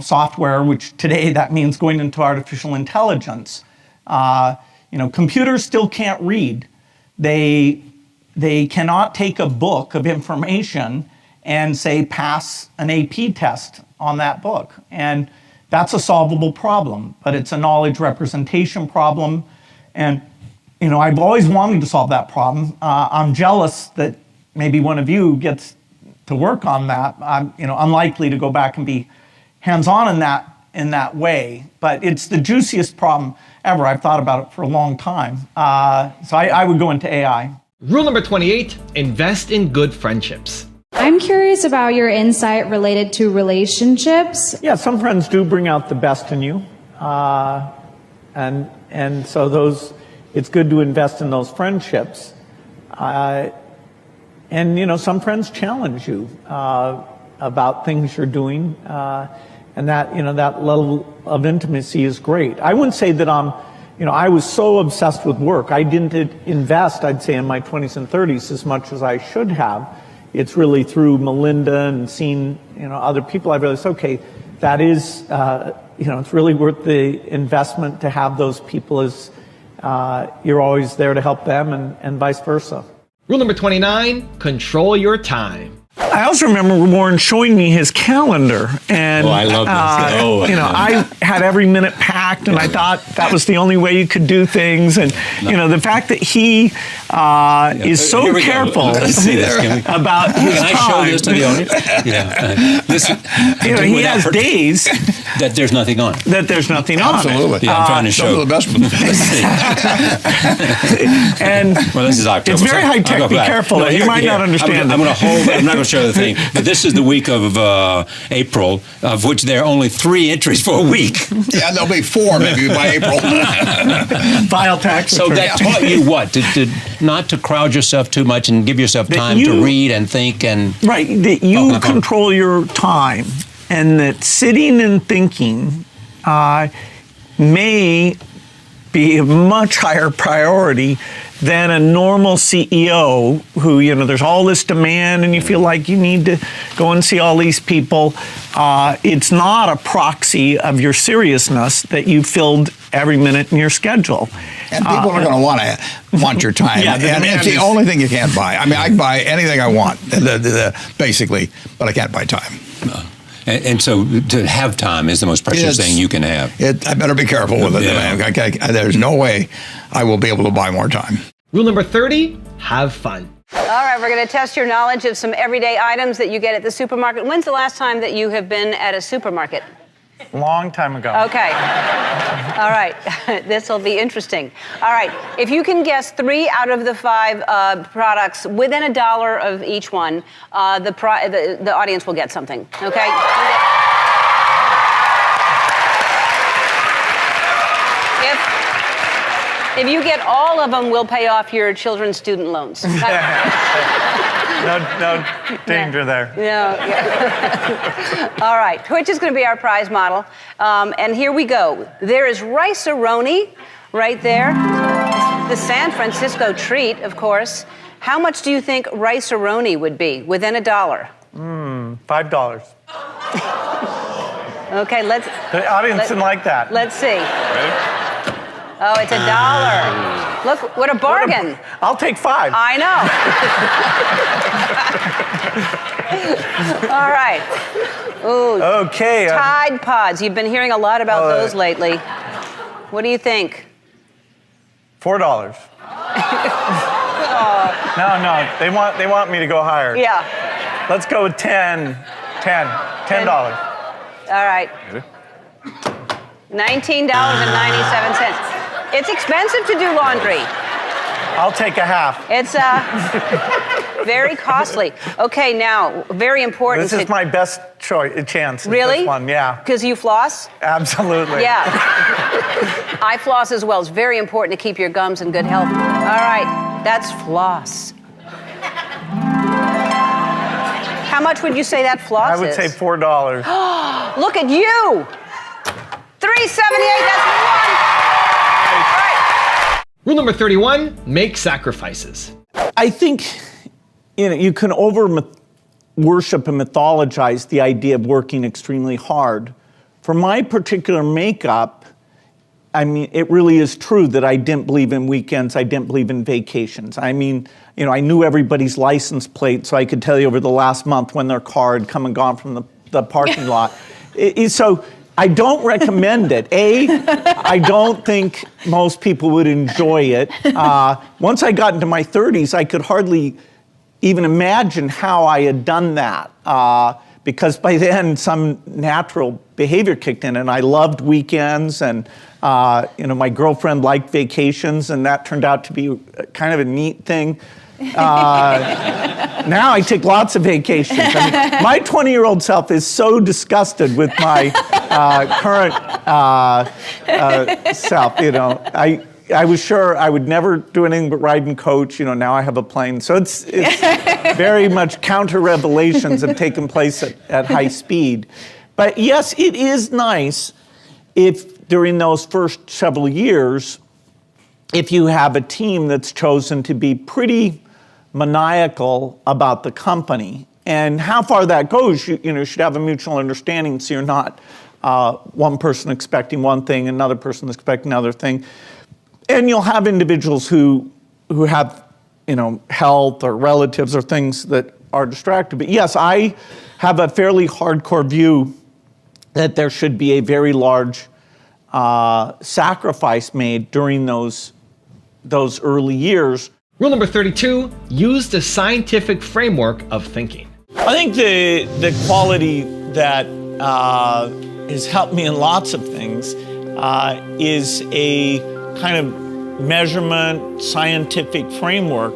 software, which today that means going into artificial intelligence. Computers still can't read. They cannot take a book of information and say pass an AP test on that book. And that's a solvable problem, but it's a knowledge representation problem. And I've always wanted to solve that problem. I'm jealous that maybe one of you gets to work on that. I'm unlikely to go back and be hands-on in that way, but it's the juiciest problem ever. I've thought about it for a long time. So I would go into AI. Rule number 28, invest in good friendships. I'm curious about your insight related to relationships. Yeah, some friends do bring out the best in you. And so it's good to invest in those friendships. And some friends challenge you about things you're doing. And that level of intimacy is great. I wouldn't say that I was so obsessed with work. I didn't invest, I'd say, in my 20s and 30s as much as I should have. It's really through Melinda and seeing, other people, I realized, okay, that is, it's really worth the investment to have those people as you're always there to help them and vice versa. Rule number 29, control your time. I also remember Warren showing me his calendar, and I love this. I had every minute packed, and I thought that was the only way you could do things. And the fact that he is so careful about his Can I show this to the audience? He has days that there's nothing on. Absolutely. Yeah, I'm trying to show. Some of the best ones. And this is October. It's very high tech. Be careful. No, you might not understand. I'm going to hold. I'm not going to show the thing. But this is the week of April, of which there are only 3 entries for a week. Yeah, there'll be 4 maybe by April. File tax. So that taught you what? To not to crowd yourself too much and give yourself time to read and think and... Right, that you control your time, and that sitting and thinking may be a much higher priority than a normal CEO who, there's all this demand and you feel like you need to go and see all these people. It's not a proxy of your seriousness that you filled every minute in your schedule. And people are going to want your time. Yeah, and it's the only thing you can't buy. I mean, I can buy anything I want, basically, but I can't buy time. And so to have time is the most precious thing you can have. I better be careful with it. Yeah. There's no way I will be able to buy more time. Rule number 30, have fun. All right, we're going to test your knowledge of some everyday items that you get at the supermarket. When's the last time that you have been at a supermarket? Long time ago. Okay. All right. This will be interesting. All right. If you can guess 3 out of the 5 products within $1 of each one, the audience will get something. Okay? If you get all of them, we'll pay off your children's student loans. No danger there. No. All right, which is going to be our prize model. And here we go. There is rice-a-roni right there. The San Francisco treat, of course. How much do you think rice-a-roni would be within $1? $5. Okay, let's... The audience didn't like that. Let's see. Oh, it's $1. Look, what a bargain. I'll take 5. I know. All right. Ooh. Okay. Tide Pods. You've been hearing a lot about those lately. What do you think? $4. No, they want me to go higher. Yeah. Let's go with $10. $10. All right. $19.97. It's expensive to do laundry. I'll take a half. It's very costly. Okay, now, very important. This is my best chance. Really? This one, yeah. Because you floss? Absolutely. Yeah. I floss as well. It's very important to keep your gums in good health. All right, that's floss. How much would you say that floss is? I would say $4. Look at you! $3.78, that's Rule number 31, make sacrifices. I think you can worship and mythologize the idea of working extremely hard. For my particular makeup, I mean, it really is true that I didn't believe in weekends, I didn't believe in vacations. I mean, I knew everybody's license plate, so I could tell you over the last month when their car had come and gone from the parking lot. So I don't recommend it. I don't think most people would enjoy it. Once I got into my 30s, I could hardly even imagine how I had done that. Because by then, some natural behavior kicked in, and I loved weekends, and my girlfriend liked vacations, and that turned out to be kind of a neat thing. Now I take lots of vacations. I mean, my 20-year-old self is so disgusted with my current self. I was sure I would never do anything but ride and coach. Now I have a plane. So it's very much counter-revelations have taken place at high speed. But yes, it is nice if during those first several years, if you have a team that's chosen to be pretty maniacal about the company. And how far that goes, you should have a mutual understanding so you're not one person expecting one thing, another person expecting another thing. And you'll have individuals who have, health or relatives or things that are distracted. But yes, I have a fairly hardcore view that there should be a very large sacrifice made during those early years. Rule number 32, use the scientific framework of thinking. I think the quality that has helped me in lots of things is a kind of measurement scientific framework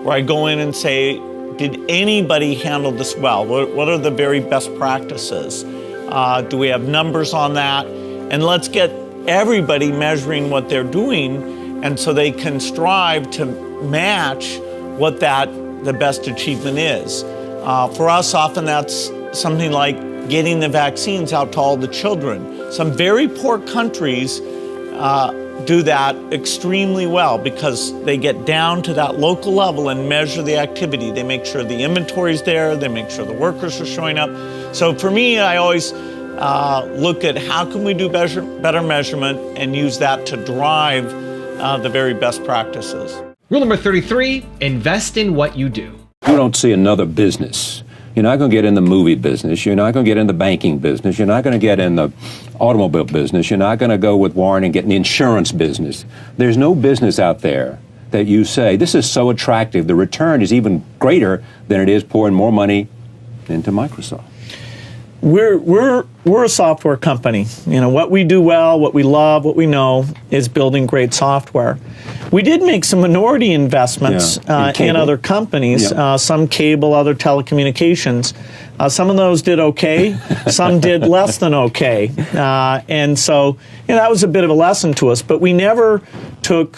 where I go in and say, did anybody handle this well? What are the very best practices? Do we have numbers on that? And let's get everybody measuring what they're doing, and so they can strive to match what the best achievement is. For us, often that's something like getting the vaccines out to all the children. Some very poor countries do that extremely well because they get down to that local level and measure the activity. They make sure the inventory's there, they make sure the workers are showing up. So for me, I always look at how can we do better measurement and use that to drive the very best practices. Rule number 33, invest in what you do. You don't see another business. You're not going to get in the movie business. You're not going to get in the banking business. You're not going to get in the automobile business. You're not going to go with Warren and get in the insurance business. There's no business out there that you say, this is so attractive, the return is even greater than it is pouring more money into Microsoft. We're a software company. What we do well, what we love, what we know is building great software. We did make some minority investments in other companies, some cable, other telecommunications. Some of those did okay, some did less than okay. And so that was a bit of a lesson to us, but we never took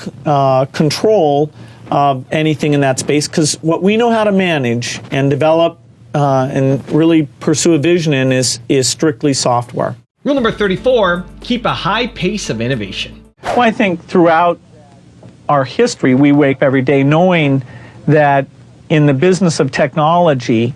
control of anything in that space, because what we know how to manage and develop and really pursue a vision in is strictly software. Rule number 34, keep a high pace of innovation. Well, I think throughout our history, we wake up every day knowing that in the business of technology,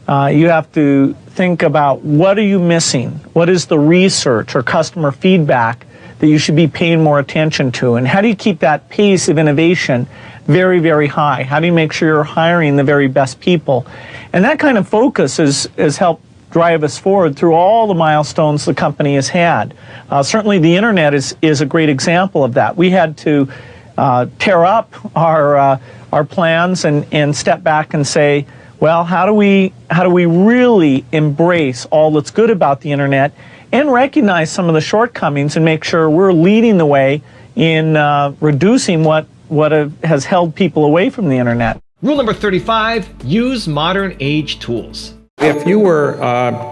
you have to think about what are you missing? What is the research or customer feedback that you should be paying more attention to? And how do you keep that pace of innovation very, very high? How do you make sure you're hiring the very best people? And that kind of focus has helped drive us forward through all the milestones the company has had. Certainly the internet is a great example of that. We had to tear up our plans and step back and say, well, how do we really embrace all that's good about the internet and recognize some of the shortcomings and make sure we're leading the way in reducing what has held people away from the internet. Rule number 35, use modern age tools. If you were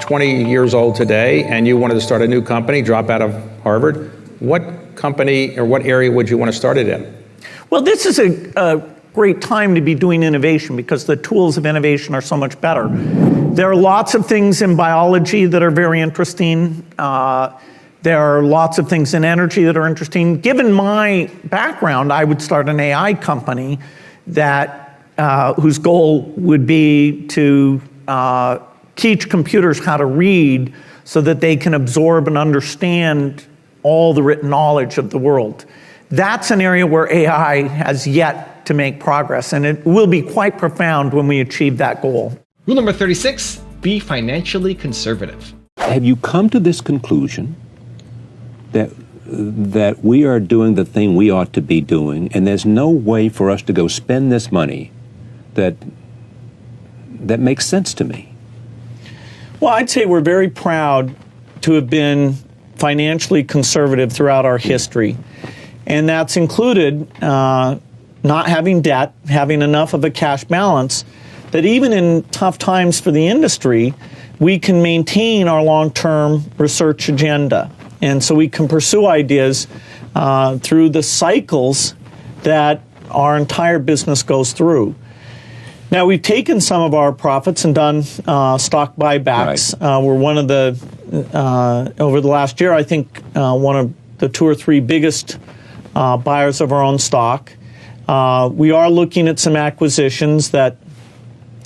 20 years old today and you wanted to start a new company, drop out of Harvard, what company or what area would you want to start it in? Well, this is a great time to be doing innovation because the tools of innovation are so much better. There are lots of things in biology that are very interesting. There are lots of things in energy that are interesting. Given my background, I would start an AI company that whose goal would be to teach computers how to read so that they can absorb and understand all the written knowledge of the world. That's an area where AI has yet to make progress, and it will be quite profound when we achieve that goal. Rule number 36, be financially conservative. Have you come to this conclusion that we are doing the thing we ought to be doing, and there's no way for us to go spend this money that makes sense to me? Well, I'd say we're very proud to have been financially conservative throughout our history. And that's included not having debt, having enough of a cash balance, that even in tough times for the industry, we can maintain our long-term research agenda. And so we can pursue ideas through the cycles that our entire business goes through. Now, we've taken some of our profits and done stock buybacks. Right. We're one of the, over the last year, I think one of the 2 or 3 biggest buyers of our own stock. We are looking at some acquisitions that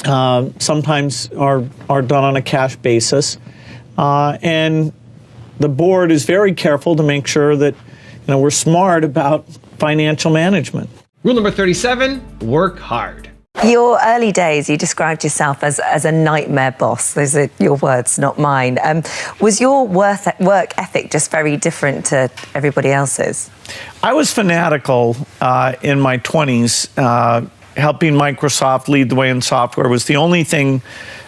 sometimes are done on a cash basis. And the board is very careful to make sure that we're smart about financial management. Rule number 37, work hard. Your early days, you described yourself as a nightmare boss. Those are your words, not mine. Was your work ethic just very different to everybody else's? I was fanatical in my 20s. Helping Microsoft lead the way in software was the only thing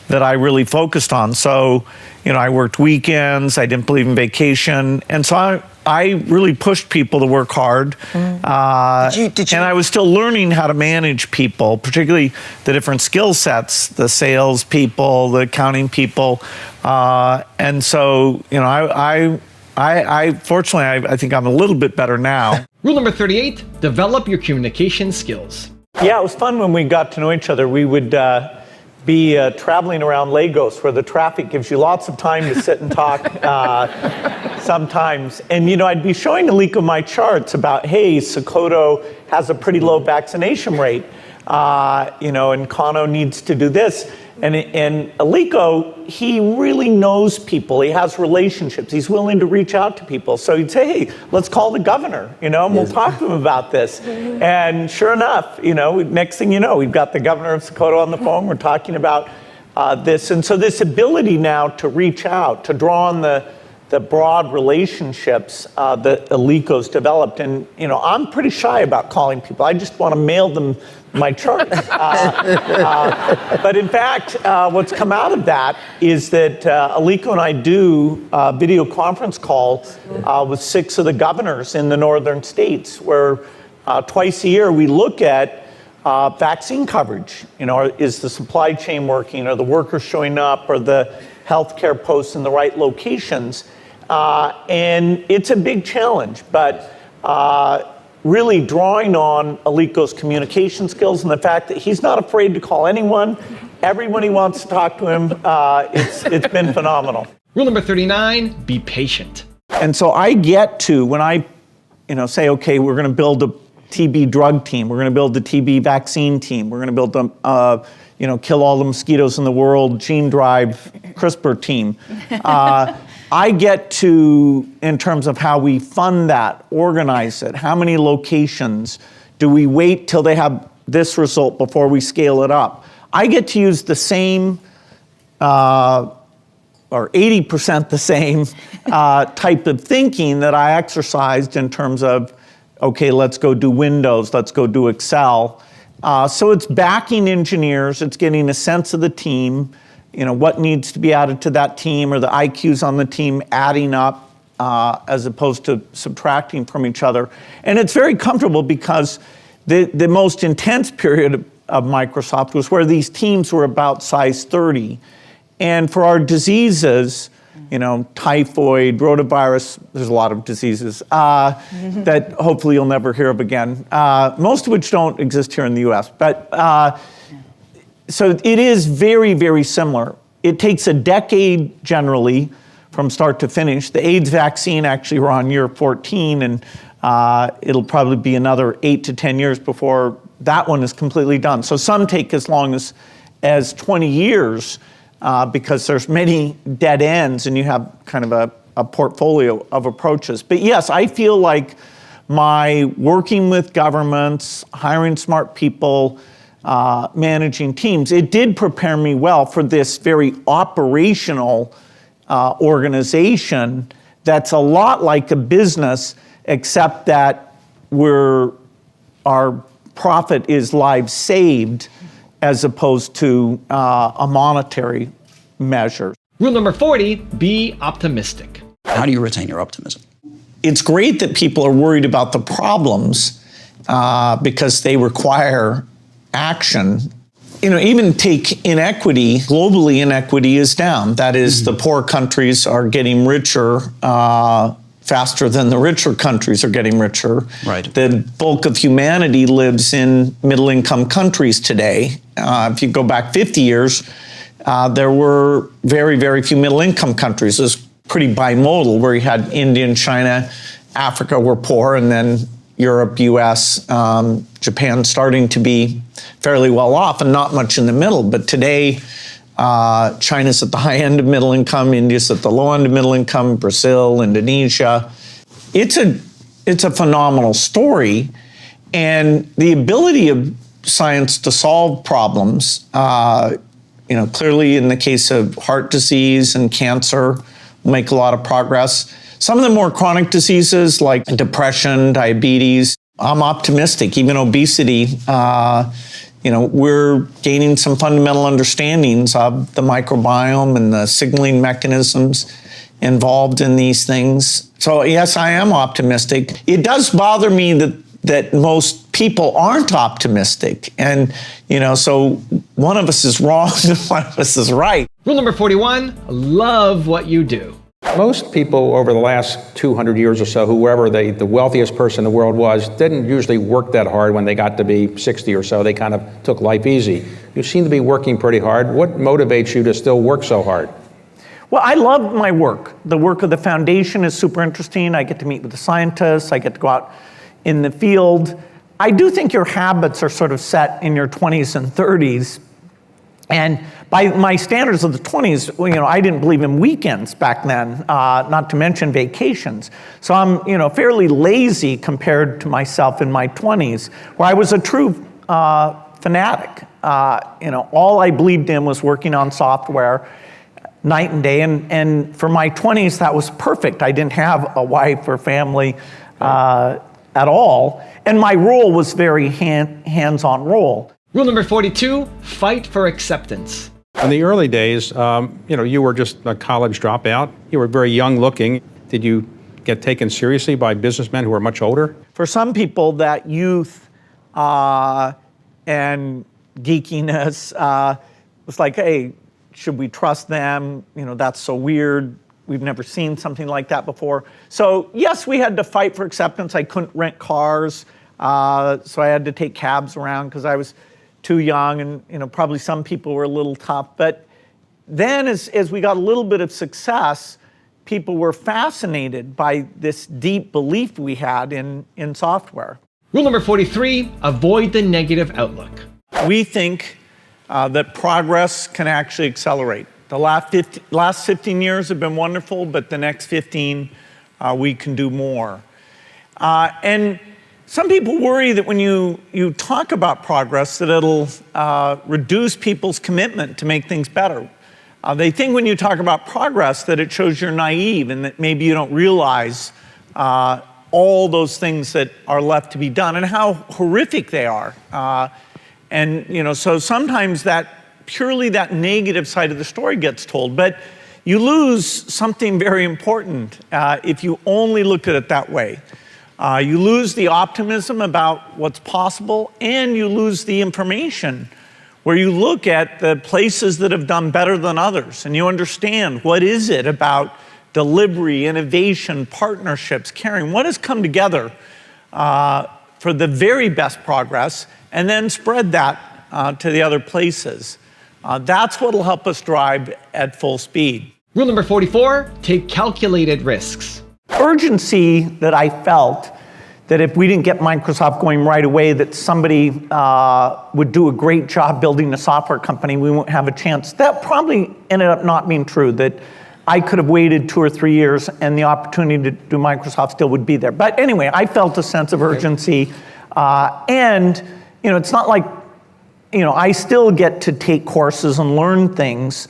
that I really focused on. So, I worked weekends, I didn't believe in vacation, and so I really pushed people to work hard. Did you? And I was still learning how to manage people, particularly the different skill sets, the sales people, the accounting people. And so, I fortunately, I think I'm a little bit better now. Rule number 38, develop your communication skills. Yeah, it was fun when we got to know each other. We would be traveling around Lagos, where the traffic gives you lots of time to sit and talk sometimes. And, I'd be showing Aliko my charts about, hey, Sokoto has a pretty low vaccination rate, and Kano needs to do this. And Aliko, he really knows people. He has relationships. He's willing to reach out to people. So he'd say, hey, let's call the governor, and we'll talk to him about this. And sure enough, next thing you know, we've got the governor of Sokoto on the phone. We're talking about this. And so this ability now to reach out, to draw on the broad relationships that Aliko's developed. And, I'm pretty shy about calling people. I just want to mail them my charts. But in fact, what's come out of that is that Aliko and I do a video conference call with 6 of the governors in the northern states, where twice a year we look at vaccine coverage. Is the supply chain working? Are the workers showing up? Are the healthcare posts in the right locations? And it's a big challenge, but really drawing on Aliko's communication skills and the fact that he's not afraid to call anyone. Everyone he wants to talk to him. It's been phenomenal. Rule number 39, be patient. And so I get to, when I say, okay, we're going to build a TB drug team, we're going to build the TB vaccine team, we're going to build a, kill all the mosquitoes in the world, gene drive CRISPR team. I get to, in terms of how we fund that, organize it, how many locations, do we wait till they have this result before we scale it up? I get to use the same, or 80% the same type of thinking that I exercised in terms of, okay, let's go do Windows, let's go do Excel. So it's backing engineers, it's getting a sense of the team, what needs to be added to that team, or the IQs on the team adding up as opposed to subtracting from each other. And it's very comfortable because the most intense period of Microsoft was where these teams were about size 30. And for our diseases, typhoid, rotavirus, there's a lot of diseases that hopefully you'll never hear of again, most of which don't exist here in the US. But so it is very, very similar. It takes a decade generally from start to finish. The AIDS vaccine, actually, we're on year 14, and it'll probably be another 8 to 10 years before that one is completely done. So some take as long as 20 years because there's many dead ends and you have kind of a portfolio of approaches. But yes, I feel like my working with governments, hiring smart people, managing teams, it did prepare me well for this very operational organization that's a lot like a business, except that our profit is lives saved as opposed to a monetary measure. Rule number 40, be optimistic. How do you retain your optimism? It's great that people are worried about the problems because they require action. Even take inequity. Globally, inequity is down. That is, the poor countries are getting richer faster than the richer countries are getting richer. Right. The bulk of humanity lives in middle-income countries today. If you go back 50 years, there were very, very few middle-income countries. It was pretty bimodal, where you had India and China, Africa were poor, and then Europe, US, Japan starting to be fairly well off and not much in the middle. But today, China's at the high end of middle income, India's at the low end of middle income, Brazil, Indonesia. It's a phenomenal story. And the ability of science to solve problems, clearly in the case of heart disease and cancer, we'll make a lot of progress. Some of the more chronic diseases like depression, diabetes, I'm optimistic. Even obesity, we're gaining some fundamental understandings of the microbiome and the signaling mechanisms involved in these things. So yes, I am optimistic. It does bother me that most people aren't optimistic. And, so one of us is wrong and one of us is right. Rule number 41, love what you do. Most people over the last 200 years or so, whoever the wealthiest person in the world was, didn't usually work that hard when they got to be 60 or so. They kind of took life easy. You seem to be working pretty hard. What motivates you to still work so hard? Well, I love my work. The work of the foundation is super interesting. I get to meet with the scientists. I get to go out in the field. I do think your habits are sort of set in your 20s and 30s. And by my standards of the 20s, I didn't believe in weekends back then, not to mention vacations. So I'm, fairly lazy compared to myself in my 20s, where I was a true fanatic. All I believed in was working on software night and day. And for my 20s, that was perfect. I didn't have a wife or family at all. And my role was very hands-on role. Rule number 42, fight for acceptance. In the early days, you were just a college dropout. You were very young looking. Did you get taken seriously by businessmen who were much older? For some people, that youth and geekiness. It's like, hey, should we trust them? You know, that's so weird. We've never seen something like that before. So yes, we had to fight for acceptance. I couldn't rent cars, so I had to take cabs around because I was too young, and you know, probably some people were a little tough. But then as we got a little bit of success, people were fascinated by this deep belief we had in software. Rule number 43, avoid the negative outlook. We think that progress can actually accelerate. The last 15 years have been wonderful, but the next 15, we can do more. And some people worry that when you talk about progress, that it'll reduce people's commitment to make things better. They think when you talk about progress that it shows you're naive and that maybe you don't realize all those things that are left to be done and how horrific they are. And you know, so sometimes purely that negative side of the story gets told, but you lose something very important if you only look at it that way. You lose the optimism about what's possible, and you lose the information where you look at the places that have done better than others, and you understand what is it about delivery, innovation, partnerships, caring, what has come together for the very best progress, and then spread that to the other places. That's what will help us drive at full speed. Rule number 44, take calculated risks. Urgency that I felt that if we didn't get Microsoft going right away, that somebody would do a great job building a software company, we won't have a chance. That probably ended up not being true, that I could have waited 2 or 3 years and the opportunity to do Microsoft still would be there. But anyway, I felt a sense of urgency. And, you know, it's not like, you know, I still get to take courses and learn things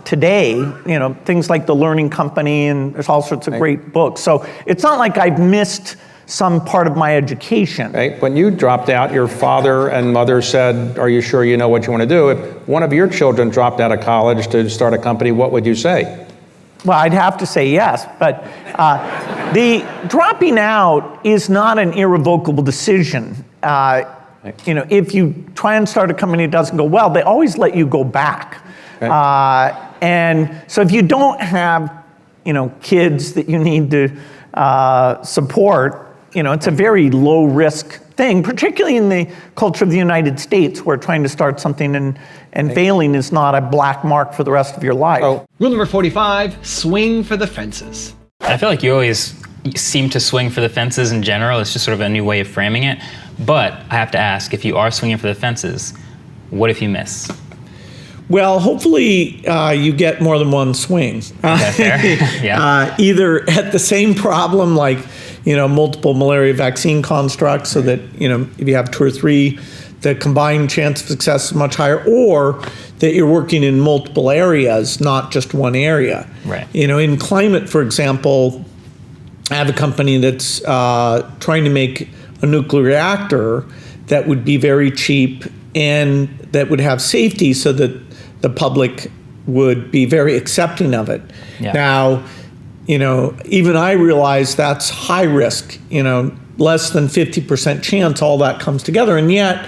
today, you know, things like The Learning Company, and there's all sorts of great books. So it's not like I've missed some part of my education. Right. When you dropped out, your father and mother said, are you sure you know what you want to do? If one of your children dropped out of college to start a company, what would you say? Well, I'd have to say yes, but the dropping out is not an irrevocable decision. You know, if you try and start a company that doesn't go well, they always let you go back. Okay. And so if you don't have, you know, kids that you need to support, you know, it's a very low risk thing, particularly in the culture of the United States, where trying to start something and failing is not a black mark for the rest of your life. Rule number 45, swing for the fences. I feel like you always seem to swing for the fences in general. It's just sort of a new way of framing it. But I have to ask, if you are swinging for the fences, what if you miss? Well, hopefully you get more than one swing. Yeah. Either at the same problem, like, you know, multiple malaria vaccine constructs, so that, you know, if you have 2 or 3, the combined chance of success is much higher, or that you're working in multiple areas, not just one area. Right. You know, in climate, for example, I have a company that's trying to make a nuclear reactor that would be very cheap and that would have safety so that the public would be very accepting of it. Yeah. Now, you know, even I realize that's high risk, you know, less than 50% chance all that comes together. And yet,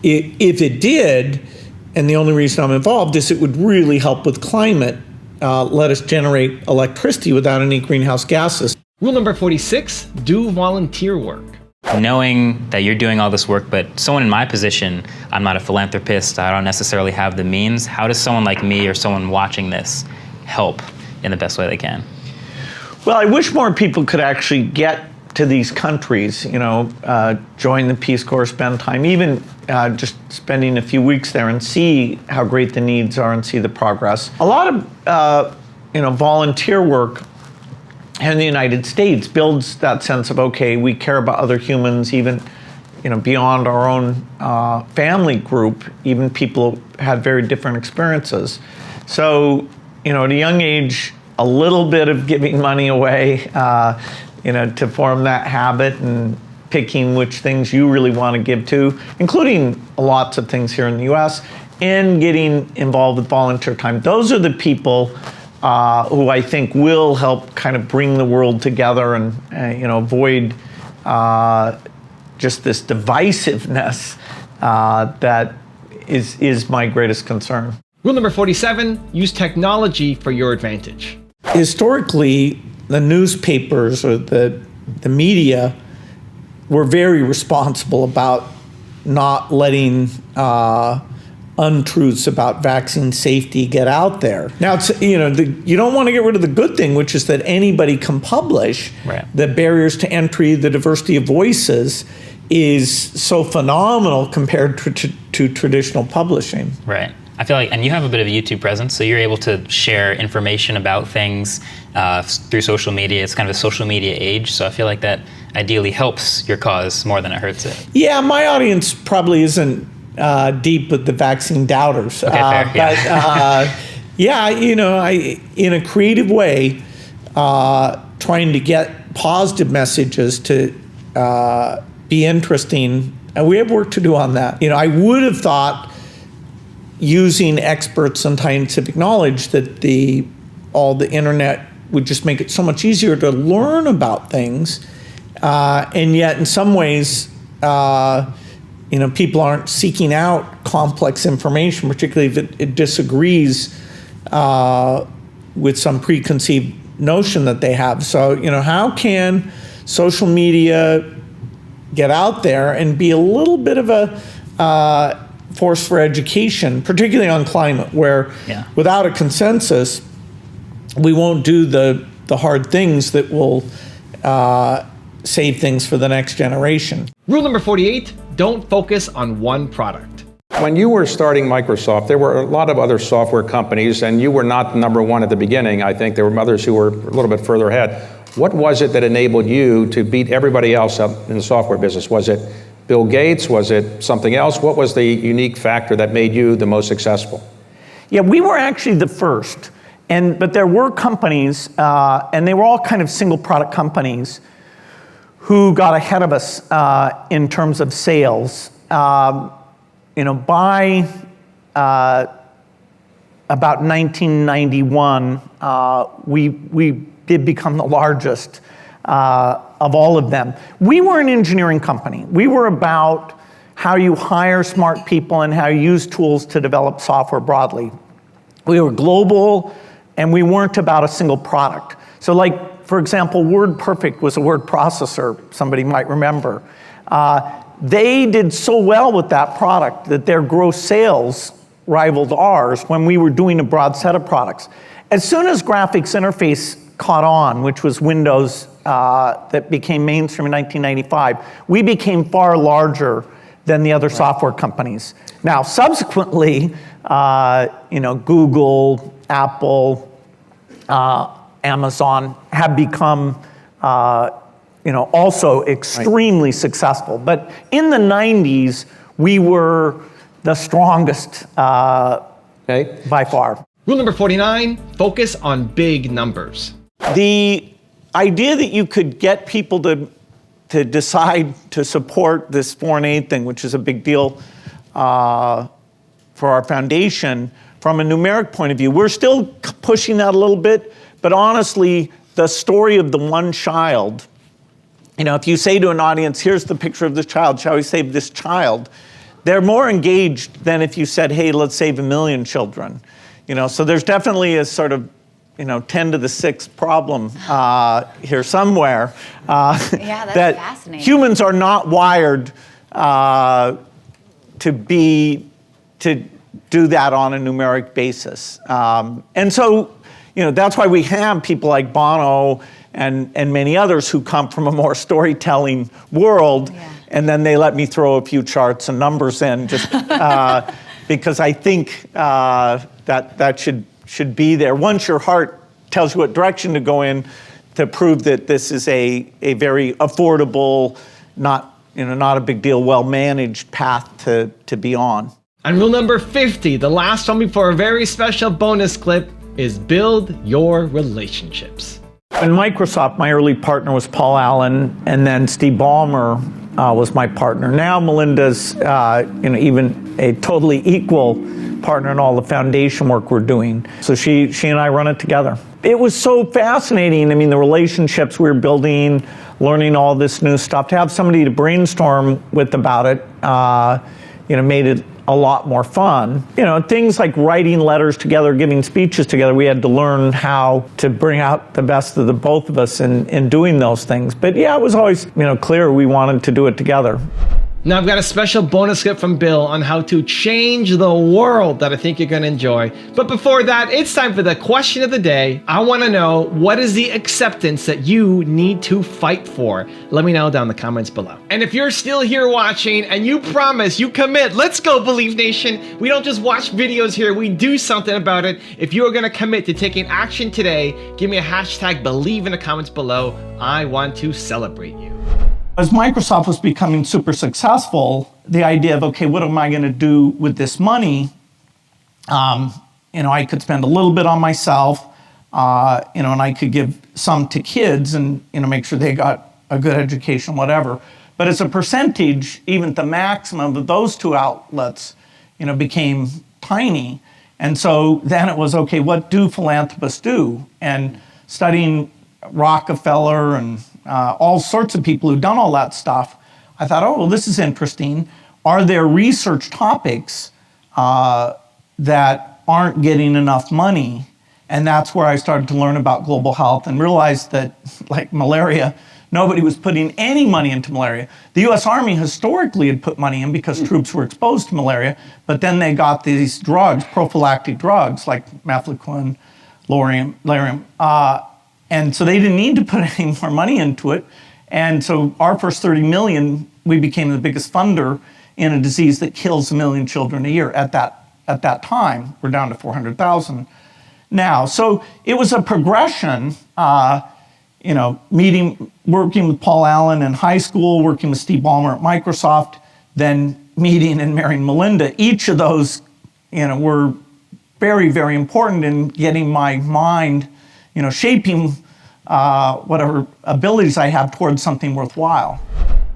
if it did, and the only reason I'm involved is it would really help with climate, let us generate electricity without any greenhouse gases. Rule number 46, do volunteer work. Knowing that you're doing all this work, but someone in my position, I'm not a philanthropist, I don't necessarily have the means. How does someone like me or someone watching this help in the best way they can? Well, I wish more people could actually get to these countries, you know, join the Peace Corps, spend time, even just spending a few weeks there and see how great the needs are and see the progress. A lot of, you know, volunteer work in the United States builds that sense of, okay, we care about other humans, even, you know, beyond our own family group, even people who had very different experiences. So, you know, at a young age, a little bit of giving money away, you know, to form that habit and picking which things you really want to give to, including lots of things here in the US, and getting involved with volunteer time. Those are the people who I think will help kind of bring the world together and, you know, avoid just this divisiveness that is my greatest concern. Rule number 47, use technology for your advantage. Historically, the newspapers or the media were very responsible about not letting untruths about vaccine safety get out there. Now, it's, you don't want to get rid of the good thing, which is that anybody can publish. Right. The barriers to entry, the diversity of voices is so phenomenal compared to traditional publishing. Right. I feel like, and you have a bit of a YouTube presence, so you're able to share information about things through social media. It's kind of a social media age, so I feel like that ideally helps your cause more than it hurts it. Yeah, my audience probably isn't deep with the vaccine doubters. Okay, fair. But yeah, in a creative way, trying to get positive messages to be interesting, and we have work to do on that. I would have thought, using experts and scientific knowledge, that all the internet would just make it so much easier to learn about things, and yet in some ways, people aren't seeking out complex information, particularly if it disagrees with some preconceived notion that they have. So, how can social media get out there and be a little bit of a force for education, particularly on climate, where without a consensus, we won't do the hard things that will save things for the next generation. Rule number 48, don't focus on one product. When you were starting Microsoft, there were a lot of other software companies, and you were not number one at the beginning. I think there were others who were a little bit further ahead. What was it that enabled you to beat everybody else up in the software business? Was it Bill Gates? Was it something else? What was the unique factor that made you the most successful? Yeah, we were actually the first, but there were companies, and they were all kind of single product companies, who got ahead of us in terms of sales. By about 1991, we did become the largest of all of them. We were an engineering company. We were about how you hire smart people and how you use tools to develop software broadly. We were global, and we weren't about a single product. So for example, WordPerfect was a word processor, somebody might remember. They did so well with that product that their gross sales rivaled ours when we were doing a broad set of products. As soon as graphics interface caught on, which was Windows that became mainstream in 1995, we became far larger than the other software companies. Now, subsequently, Google, Apple, Amazon have become, also extremely successful. But in the 90s, we were the strongest by far. Rule number 49, focus on big numbers. The idea that you could get people to decide to support this foreign aid thing, which is a big deal for our foundation, from a numeric point of view, we're still pushing that a little bit, but honestly, the story of the one child, if you say to an audience, here's the picture of this child, shall we save this child? They're more engaged than if you said, hey, let's save 1 million children. So there's definitely a sort of 10 to the 6th problem here somewhere. Yeah, that's that fascinating. Humans are not wired to do that on a numeric basis. And so, that's why we have people like Bono and many others who come from a more storytelling world, and then they let me throw a few charts and numbers in, just because I think that should be there. Once your heart tells you what direction to go in, to prove that this is a very affordable, not a big deal, well-managed path to be on. And rule number 50, the last one before a very special bonus clip, is build your relationships. In Microsoft, my early partner was Paul Allen, and then Steve Ballmer was my partner. Now Melinda's even a totally equal partner in all the foundation work we're doing. So she and I run it together. it was so fascinating. I mean, the relationships we were building, learning all this new stuff, to have somebody to brainstorm with about it, made it a lot more fun. Things like writing letters together, giving speeches together, we had to learn how to bring out the best of the both of us in doing those things. But yeah, it was always, clear we wanted to do it together. Now I've got a special bonus clip from Bill on how to change the world that I think you're going to enjoy. But before that, it's time for the question of the day. I want to know, what is the acceptance that you need to fight for? Let me know down in the comments below. And if you're still here watching and you promise, you commit, let's go Believe Nation. We don't just watch videos here, we do something about it. If you're going to commit to taking action today, give me a hashtag Believe in the comments below. I want to celebrate you. As Microsoft was becoming super successful, the idea of, okay, what am I going to do with this money? I could spend a little bit on myself, and I could give some to kids and, make sure they got a good education, whatever. But as a percentage, even the maximum of those two outlets, became tiny. And so then it was, okay, what do philanthropists do? And studying Rockefeller and all sorts of people who've done all that stuff, I thought, oh, well, this is interesting. Are there research topics that aren't getting enough money? And that's where I started to learn about global health and realized that, like malaria, nobody was putting any money into malaria. The US Army historically had put money in because troops were exposed to malaria, but then they got these drugs, prophylactic drugs, like mefloquine, larium, and so they didn't need to put any more money into it. And so our first 30 million, we became the biggest funder in a disease that kills 1 million children a year at that time. We're down to 400,000 now. So it was a progression, working with Paul Allen in high school, working with Steve Ballmer at Microsoft, then meeting and marrying Melinda. Each of those, were very, very important in getting my mind, shaping whatever abilities I have towards something worthwhile.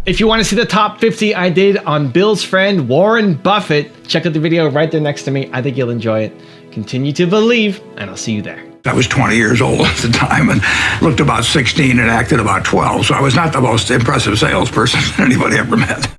If you want to see the top 50 I did on Bill's friend Warren Buffett, check out the video right there next to me. I think you'll enjoy it. Continue to believe, and I'll see you there. I was 20 years old at the time and looked about 16 and acted about 12, so I was not the most impressive salesperson anybody ever met.